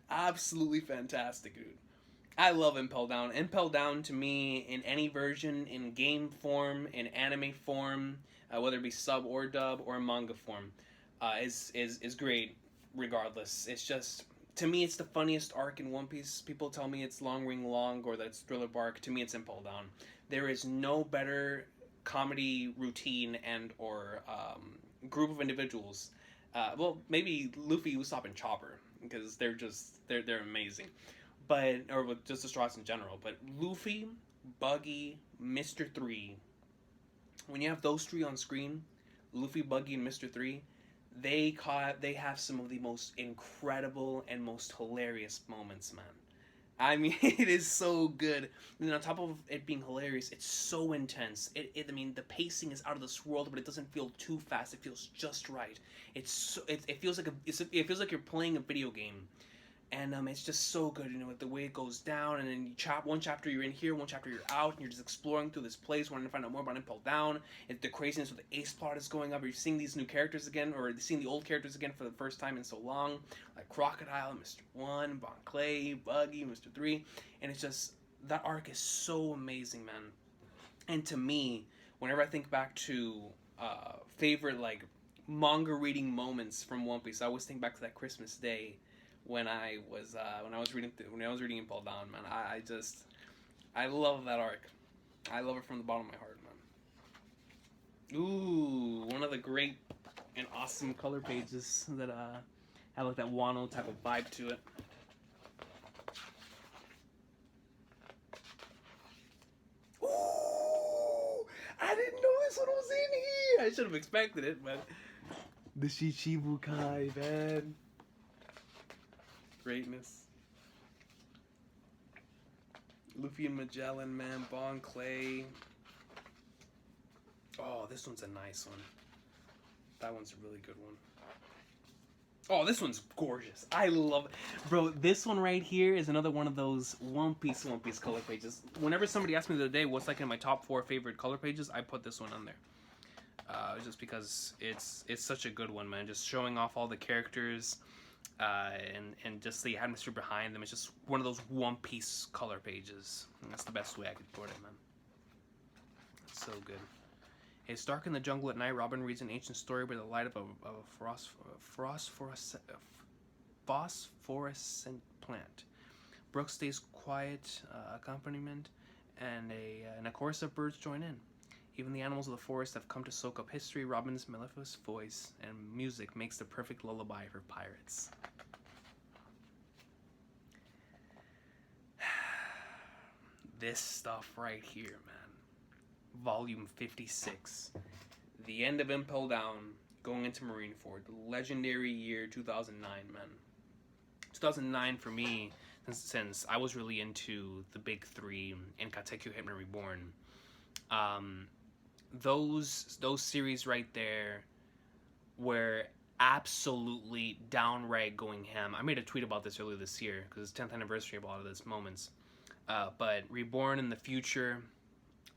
Absolutely fantastic, dude. I love Impel Down. Impel Down to me, in any version, in game form, in anime form, whether it be sub or dub or manga form, is great. Regardless, it's just, to me, it's the funniest arc in One Piece. People tell me it's Long Ring Long or that it's Thriller Bark. To me, it's Impel Down. There is no better comedy routine and or group of individuals. Well, maybe Luffy, Usopp, and Chopper, because they're amazing, but or with just the Straws in general. But Luffy, Buggy, Mr. 3, when you have those three on screen, Luffy, Buggy, and Mr. 3, they have some of the most incredible and most hilarious moments, man. I mean, it is so good. And on top of it being hilarious, it's so intense. I mean, the pacing is out of this world, but it doesn't feel too fast. It feels just right. It feels like you're playing a video game, and it's just so good. You know, the way it goes down, and then one chapter you're in here, one chapter you're out, and you're just exploring through this place, wanting to find out more about Impel Down. And the craziness with the Ace plot is going up. You're seeing these new characters again, or seeing the old characters again for the first time in so long, like Crocodile, Mr. 1, Bon Clay, Buggy, Mr. 3, and it's just, that arc is so amazing, man. And to me, whenever I think back to favorite like manga reading moments from One Piece, I always think back to that Christmas Day when I was reading Impel Down, man. I love that arc. I love it from the bottom of my heart, man. Ooh, one of the great and awesome color pages that have like that Wano type of vibe to it. Ooh, I didn't know this one was in here. I should have expected it, but the Shichibukai, man. Greatness. Luffy and Magellan, man. Bon Clay. Oh, this one's a nice one. That one's a really good one. Oh, this one's gorgeous. I love it. Bro, this one right here is another one of those One Piece color pages. Whenever somebody asked me the other day what's like in my top 4 favorite color pages, I put this one on there. Just because it's such a good one, man. Just showing off all the characters. And just the atmosphere behind them. It's just one of those One Piece color pages. And that's the best way I could put it, man. It's so good. It's dark in the jungle at night. Robin reads an ancient story by the light of a phosphorescent plant. Brooke stays quiet accompaniment, and a chorus of birds join in. Even the animals of the forest have come to soak up history. Robin's mellifluous voice and music makes the perfect lullaby for pirates. This stuff right here, man. Volume 56. The end of Impel Down, going into Marineford. The legendary year 2009, man. 2009 for me, since I was really into the big three and Katekyo Hitman Reborn. Those series right there were absolutely downright going ham. I made a tweet about this earlier this year because it's 10th anniversary of a lot of those moments. But Reborn in the Future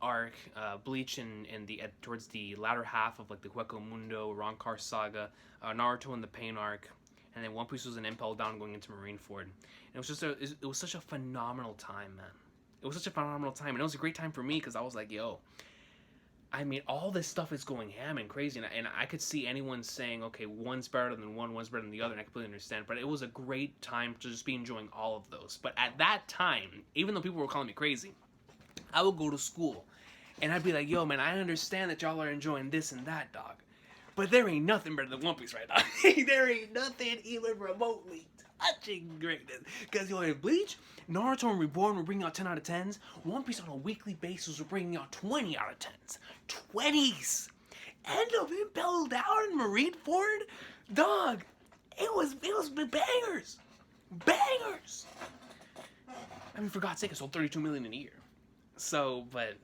arc, Bleach towards the latter half of like the Hueco Mundo, Rancor saga, Naruto in the Pain arc, and then One Piece was an Impel Down going into Marineford. And it was such a phenomenal time, man. It was such a phenomenal time, and it was a great time for me because I was like, yo. I mean, all this stuff is going ham and crazy, and I could see anyone saying, okay, one's better than one, one's better than the other, and I completely understand, but it was a great time to just be enjoying all of those. But at that time, even though people were calling me crazy, I would go to school, and I'd be like, yo, man, I understand that y'all are enjoying this and that, dog, but there ain't nothing better than One Piece right now. There ain't nothing even remotely touching greatness. Because you know, in Bleach, Naruto and Reborn were bringing out 10 out of 10s. One Piece on a weekly basis were bringing out 20 out of 10s. 20s! end of Impel Down in Marineford, dog, it was bangers. Bangers! I mean, for God's sake, it sold 32 million in a year. So, but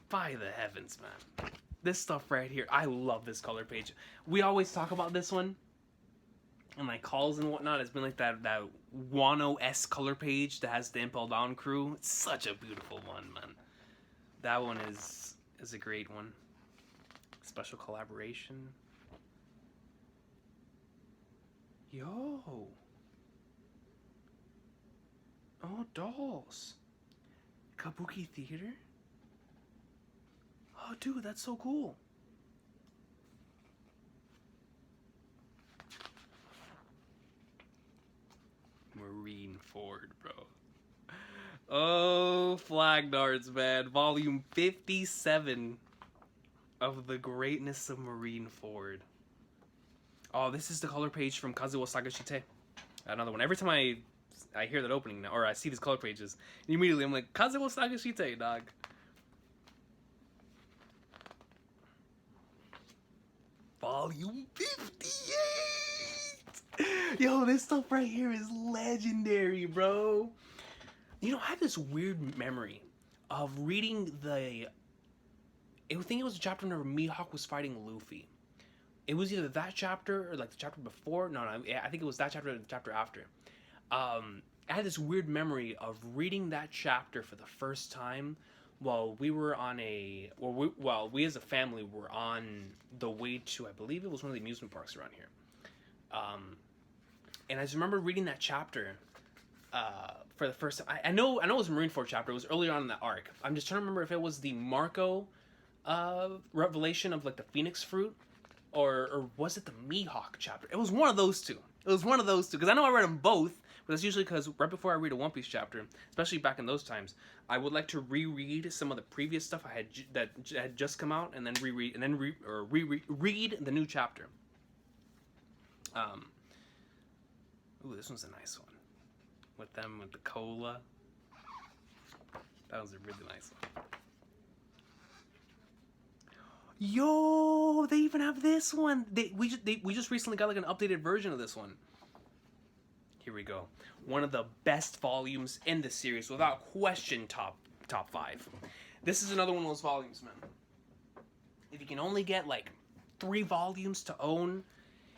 by the heavens, man. This stuff right here, I love this color page. We always talk about this one in like calls and whatnot. It's been like that Wano-esque color page that has the Impel Down crew. It's such a beautiful one, man. That one is a great one. Special collaboration. Yo. Oh, dolls. Kabuki Theater? Oh, dude, that's so cool. Marineford, bro. Oh, Flag Darts, man. Volume 57 of the greatness of Marineford. Oh, this is the color page from Kazuo Saga Shite. Another one. Every time I hear that opening, or I see these color pages, immediately I'm like, Kazuo Saga Shite, dog. Volume 58! Yo, this stuff right here is legendary, bro. You know, I have this weird memory of reading I think it was a chapter where Mihawk was fighting Luffy. It was either that chapter or like the chapter before. No, I think it was that chapter or the chapter after. I had this weird memory of reading that chapter for the first time while we were on we as a family were on the way to, I believe it was one of the amusement parks around here. And I just remember reading that chapter for the first time. I know it was a Marineford chapter. It was earlier on in that arc. I'm just trying to remember if it was the Marco revelation of like the Phoenix fruit, or was it the Mihawk chapter? It was one of those two. Because I know I read them both, but that's usually because right before I read a One Piece chapter, especially back in those times, I would like to reread some of the previous stuff that had just come out, and then reread the new chapter. Ooh, this one's a nice one. With the cola. That was a really nice one. Yo, they even have this one. We just recently got like an updated version of this one. Here we go. One of the best volumes in the series, without question, top 5. This is another one of those volumes, man. If you can only get like 3 volumes to own,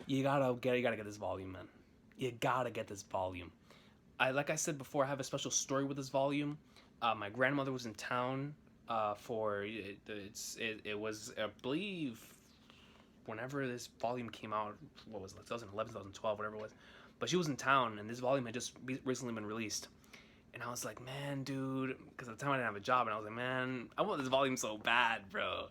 you gotta get this volume, man. You gotta get this volume. Like I said before, I have a special story with this volume. My grandmother was in town it was, I believe, whenever this volume came out, what was it, 2011, 2012, whatever it was. But she was in town, and this volume had just recently been released. And I was like, man, dude, because at the time I didn't have a job, and I was like, man, I want this volume so bad, bro.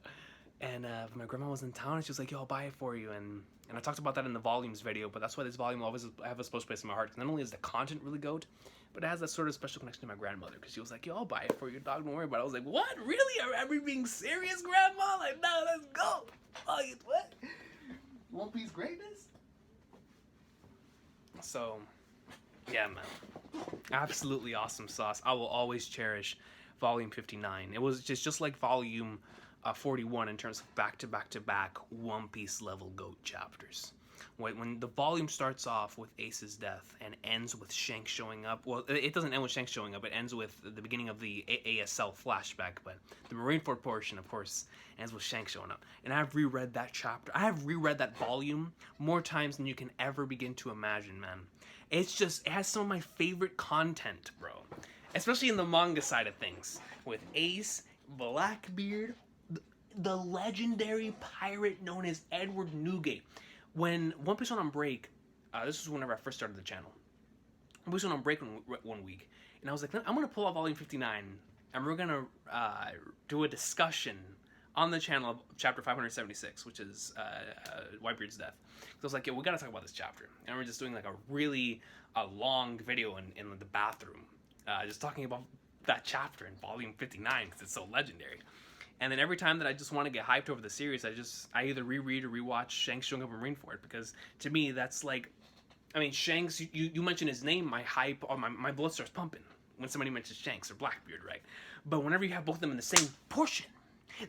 And my grandma was in town, and she was like, yo, I'll buy it for you. And I talked about that in the volumes video, but that's why this volume always have a special place in my heart. Not only is the content really good, but it has that sort of special connection to my grandmother, because she was like, yo, I'll buy it for you, dog, don't worry about it. I was like, what? Really? Are we being serious, grandma? Like, no, let's go. What? One Piece greatness? So, yeah, man. Absolutely awesome sauce. I will always cherish Volume 59. It was just like Volume 41 in terms of back-to-back One Piece level GOAT chapters. When the volume starts off with Ace's death and ends with Shanks showing up, well, it doesn't end with Shanks showing up, it ends with the beginning of the ASL flashback, but the Marineford portion, of course, ends with Shanks showing up. And I've reread that chapter, I have reread that volume more times than you can ever begin to imagine, man. It has some of my favorite content, bro. Especially in the manga side of things, with Ace, Blackbeard, the legendary pirate known as Edward Newgate. When One Piece went on break, this was whenever I first started the channel. One Piece went on break one week, and I was like, I'm going to pull out Volume 59, and we're going to do a discussion on the channel of Chapter 576, which is Whitebeard's death. So I was like, yeah, we got to talk about this chapter. And we're just doing like a really long video in the bathroom, just talking about that chapter in Volume 59, because it's so legendary. And then every time that I just want to get hyped over the series, I either reread or rewatch Shanks showing up in Marineford, because to me that's like, I mean, Shanks, you mention his name, my hype, or my blood starts pumping when somebody mentions Shanks or Blackbeard, right? But whenever you have both of them in the same portion,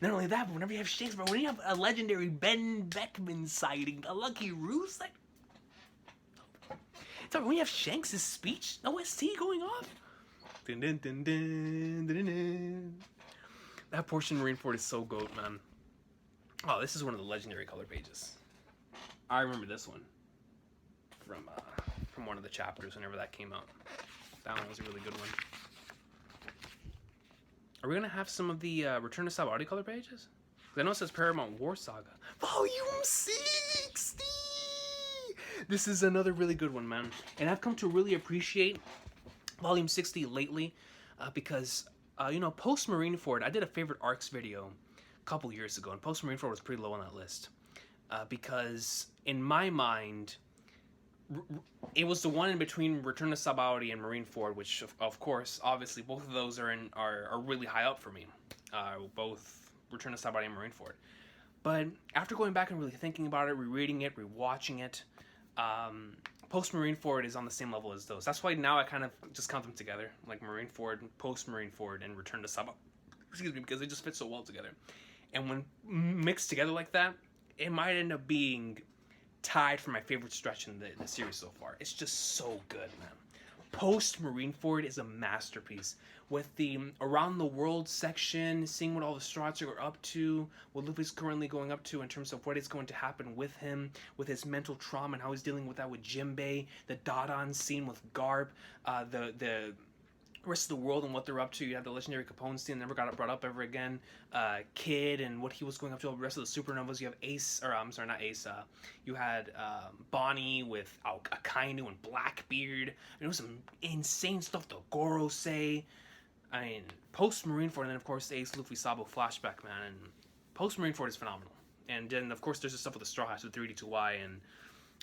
Not only that, but whenever you have Shanks, bro, when you have a legendary Ben Beckman sighting, a Lucky Roost, like, so when you have Shanks' speech, OST going off, dun, dun, dun, dun, dun, dun, dun. That portion of Marineford is so goat, man. Oh, this is one of the legendary color pages. I remember this one from one of the chapters whenever that came out. That one was a really good one. Are we gonna have some of the Return to Saga color pages? I know it says Paramount War Saga, Volume 60. This is another really good one, man. And I've come to really appreciate Volume 60 lately because you know, post Marineford, I did a favorite arcs video a couple years ago, and post Marineford was pretty low on that list because in my mind, it was the one in between Return to Sabaody and Marineford, which of course, obviously, both of those are really high up for me. Both Return to Sabaody and Marineford. But after going back and really thinking about it, rereading it, rewatching it, post Marineford is on the same level as those. That's why now I kind of just count them together, like Marineford, post Marineford, and Return to Sabaody. Excuse me, because they just fit so well together. And when mixed together like that, it might end up being tied for my favorite stretch in the series so far. It's just so good, man. Post Marineford is a masterpiece. With the around the world section, seeing what all the Strats are up to, what Luffy's currently going up to in terms of what is going to happen with him, with his mental trauma and how he's dealing with that with Jinbei, the Dadan scene with Garp, the rest of the world and what they're up to. You have the legendary Capone scene, never got it brought up ever again. Kid and what he was going up to. The rest of the supernovas. You have Ace, or I'm sorry, not Ace. You had Bonnie with Akainu and Blackbeard. It was some insane stuff. The Gorosei. I mean, post Marineford, and then of course the Ace Luffy Sabo flashback, man. And post Marineford is phenomenal. And then of course there's the stuff with the Straw Hats with 3D2Y, and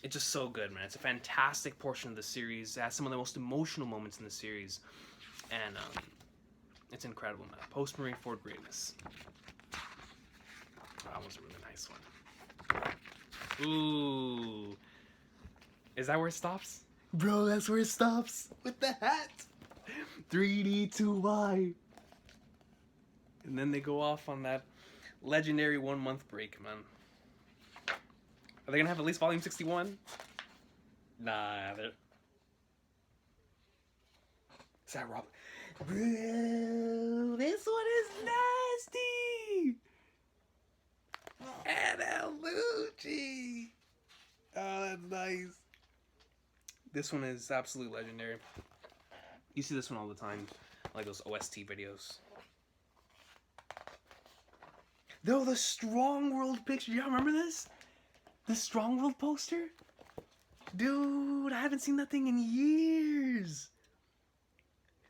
it's just so good, man. It's a fantastic portion of the series. It has some of the most emotional moments in the series. And it's incredible, man. Post Marineford greatness. That was a really nice one. Ooh. Is that where it stops? Bro, that's where it stops. With the hat. 3D2Y. And then they go off on that legendary 1 month break, man. Are they gonna have at least volume 61? Nah, they're... Is that Rob? Bro, this one is nasty! And Lucci! Oh, that's nice. This one is absolutely legendary. You see this one all the time, like those OST videos. Though the Strong World picture, y'all remember this? The Strong World poster? Dude, I haven't seen that thing in years.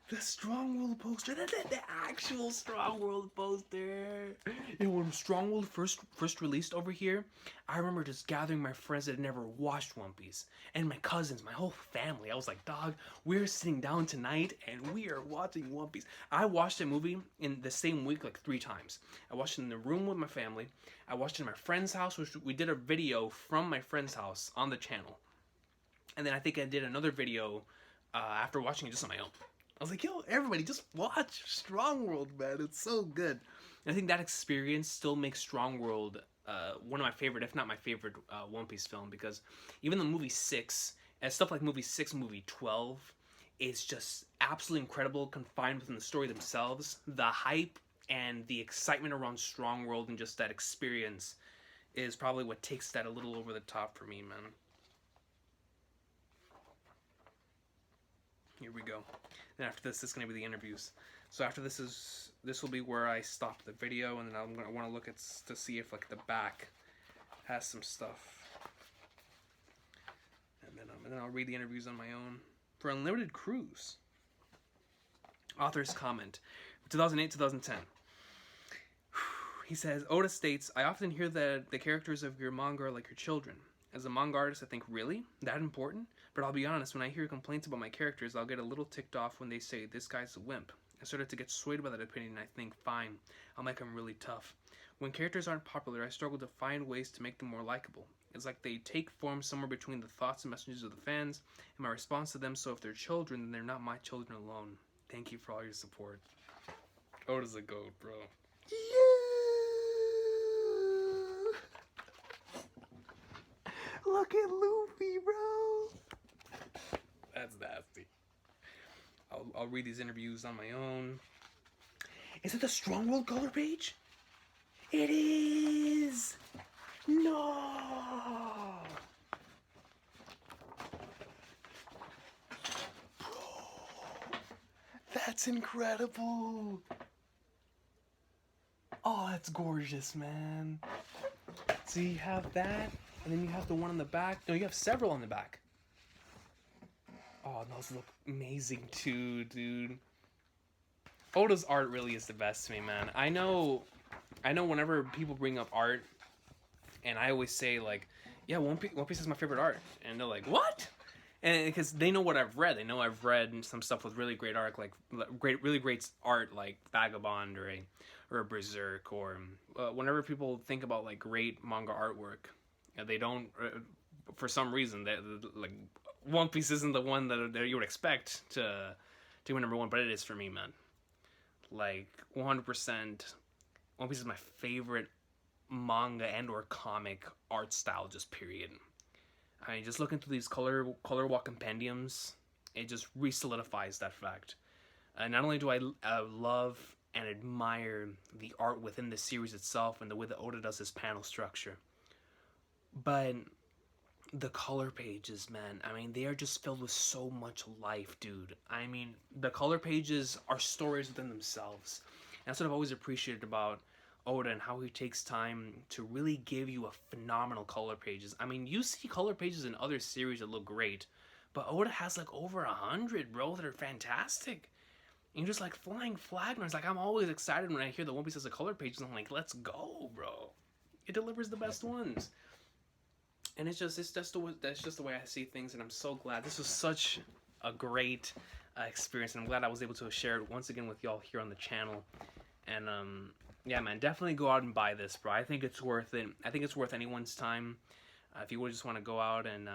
The Strong World poster, the actual Strong World poster. You know, when Strong World first released over here, I remember just gathering my friends that had never watched One Piece, and my cousins, my whole family. I was like, dog, we're sitting down tonight, and we are watching One Piece. I watched that movie in the same week like 3 times. I watched it in the room with my family. I watched it in my friend's house, which we did a video from my friend's house on the channel. And then I think I did another video after watching it just on my own. I was like, yo, everybody, just watch Strong World, man. It's so good. And I think that experience still makes Strong World one of my favorite, if not my favorite, One Piece film. Because even the movie 6, and stuff like movie 6, movie 12, is just absolutely incredible, confined within the story themselves. The hype and the excitement around Strong World and just that experience is probably what takes that a little over the top for me, man. Here we go. Then after this is going to be the interviews. So after this will be where I stop the video, and then I'm going to want to look to see if like the back has some stuff. And then I'll read the interviews on my own. For Unlimited Cruise. Author's comment. 2008-2010. He says, Oda states, I often hear that the characters of your manga are like your children. As a manga artist, I think, really? That important? But I'll be honest, when I hear complaints about my characters, I'll get a little ticked off when they say, this guy's a wimp. I started to get swayed by that opinion, and I think, fine, I'll make them really tough. When characters aren't popular, I struggle to find ways to make them more likable. It's like they take form somewhere between the thoughts and messages of the fans, and my response to them, so if they're children, then they're not my children alone. Thank you for all your support. Oda's a goat, bro. Look at Luffy, bro. That's nasty. I'll read these interviews on my own. Is it the Strong World color page? It is. No. Bro, that's incredible. Oh, that's gorgeous, man. So you have that, and then you have the one on the back. No, you have several on the back. Oh, those look amazing too, dude. Oda's art really is the best to me, man. I know whenever people bring up art, and I always say, like, yeah, One Piece is my favorite art. And they're like, what? And because they know what I've read. They know I've read some stuff with really great art, like really great art, like Vagabond or a Berserk, or whenever people think about like great manga artwork, they don't, for some reason, that like One Piece isn't the one that you would expect to be number one, but it is for me, man. Like 100%, One Piece is my favorite manga and or comic art style, just period. I mean, just looking through these color walk compendiums, it just re-solidifies that fact. Not only do I love and admire the art within the series itself and the way that Oda does his panel structure, but the color pages, man, I mean, they are just filled with so much life, dude. I mean, the color pages are stories within themselves. And that's what I've always appreciated about Oda and how he takes time to really give you a phenomenal color pages. I mean, you see color pages in other series that look great, but Oda has like over 100, bro, that are fantastic. And just like flying flagners. Like, I'm always excited when I hear the One Piece has a color page, and I'm like, let's go, bro. It delivers the best ones. And that's just the way I see things, and I'm so glad. This was such a great experience, and I'm glad I was able to share it once again with y'all here on the channel. And yeah, man, definitely go out and buy this, bro. I think it's worth it. I think it's worth anyone's time. If you would just want to go out and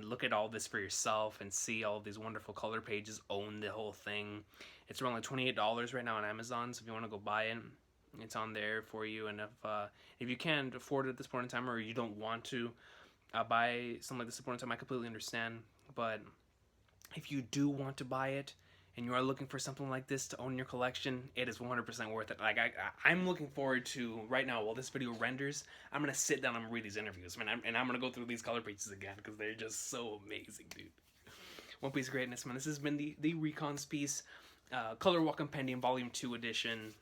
look at all this for yourself and see all these wonderful color pages, own the whole thing. It's around like $28 right now on Amazon, so if you want to go buy it, it's on there for you. And if you can't afford it at this point in time, or you don't want to buy something like this at this point in time, I completely understand. But if you do want to buy it, and you are looking for something like this to own in your collection, it is 100% worth it. Like, I'm looking forward to, right now, while this video renders, I'm going to sit down and read these interviews, man, and I'm going to go through these color pages again, because they're just so amazing, dude. One Piece greatness, man. This has been the Recon's Piece Color Walk Compendium Volume 2 edition,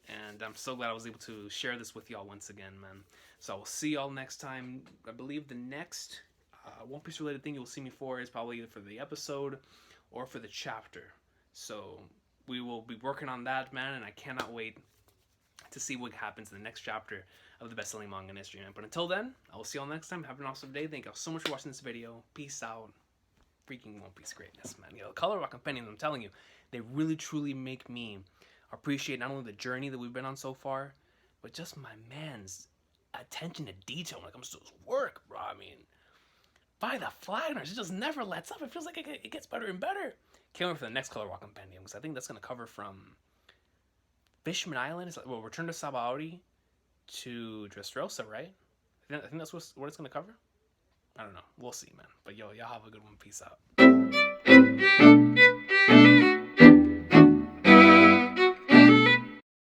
and I'm so glad I was able to share this with y'all once again, man. So I will see y'all next time. I believe the next One Piece related thing you'll see me for is probably either for the episode or for the chapter. So we will be working on that, man, and I cannot wait to see what happens in the next chapter of the best-selling manga in history, man. But until then, I will see y'all next time. Have an awesome day. Thank y'all so much for watching this video. Peace out. Freaking One Piece greatness, man. You know, Color Rock Compendiums, I'm telling you, they really, truly make me appreciate not only the journey that we've been on so far, but just my man's attention to detail when it comes to his work, bro. I mean, by the flaggers, it just never lets up. It feels like it gets better and better. Can't wait for the next Color Walk Compendium, because I think that's going to cover from Fishman Island. It's like, well, Return to Sabaody to Dressrosa, right? I think that's what it's going to cover. I don't know. We'll see, man. But yo, y'all have a good one. Peace out.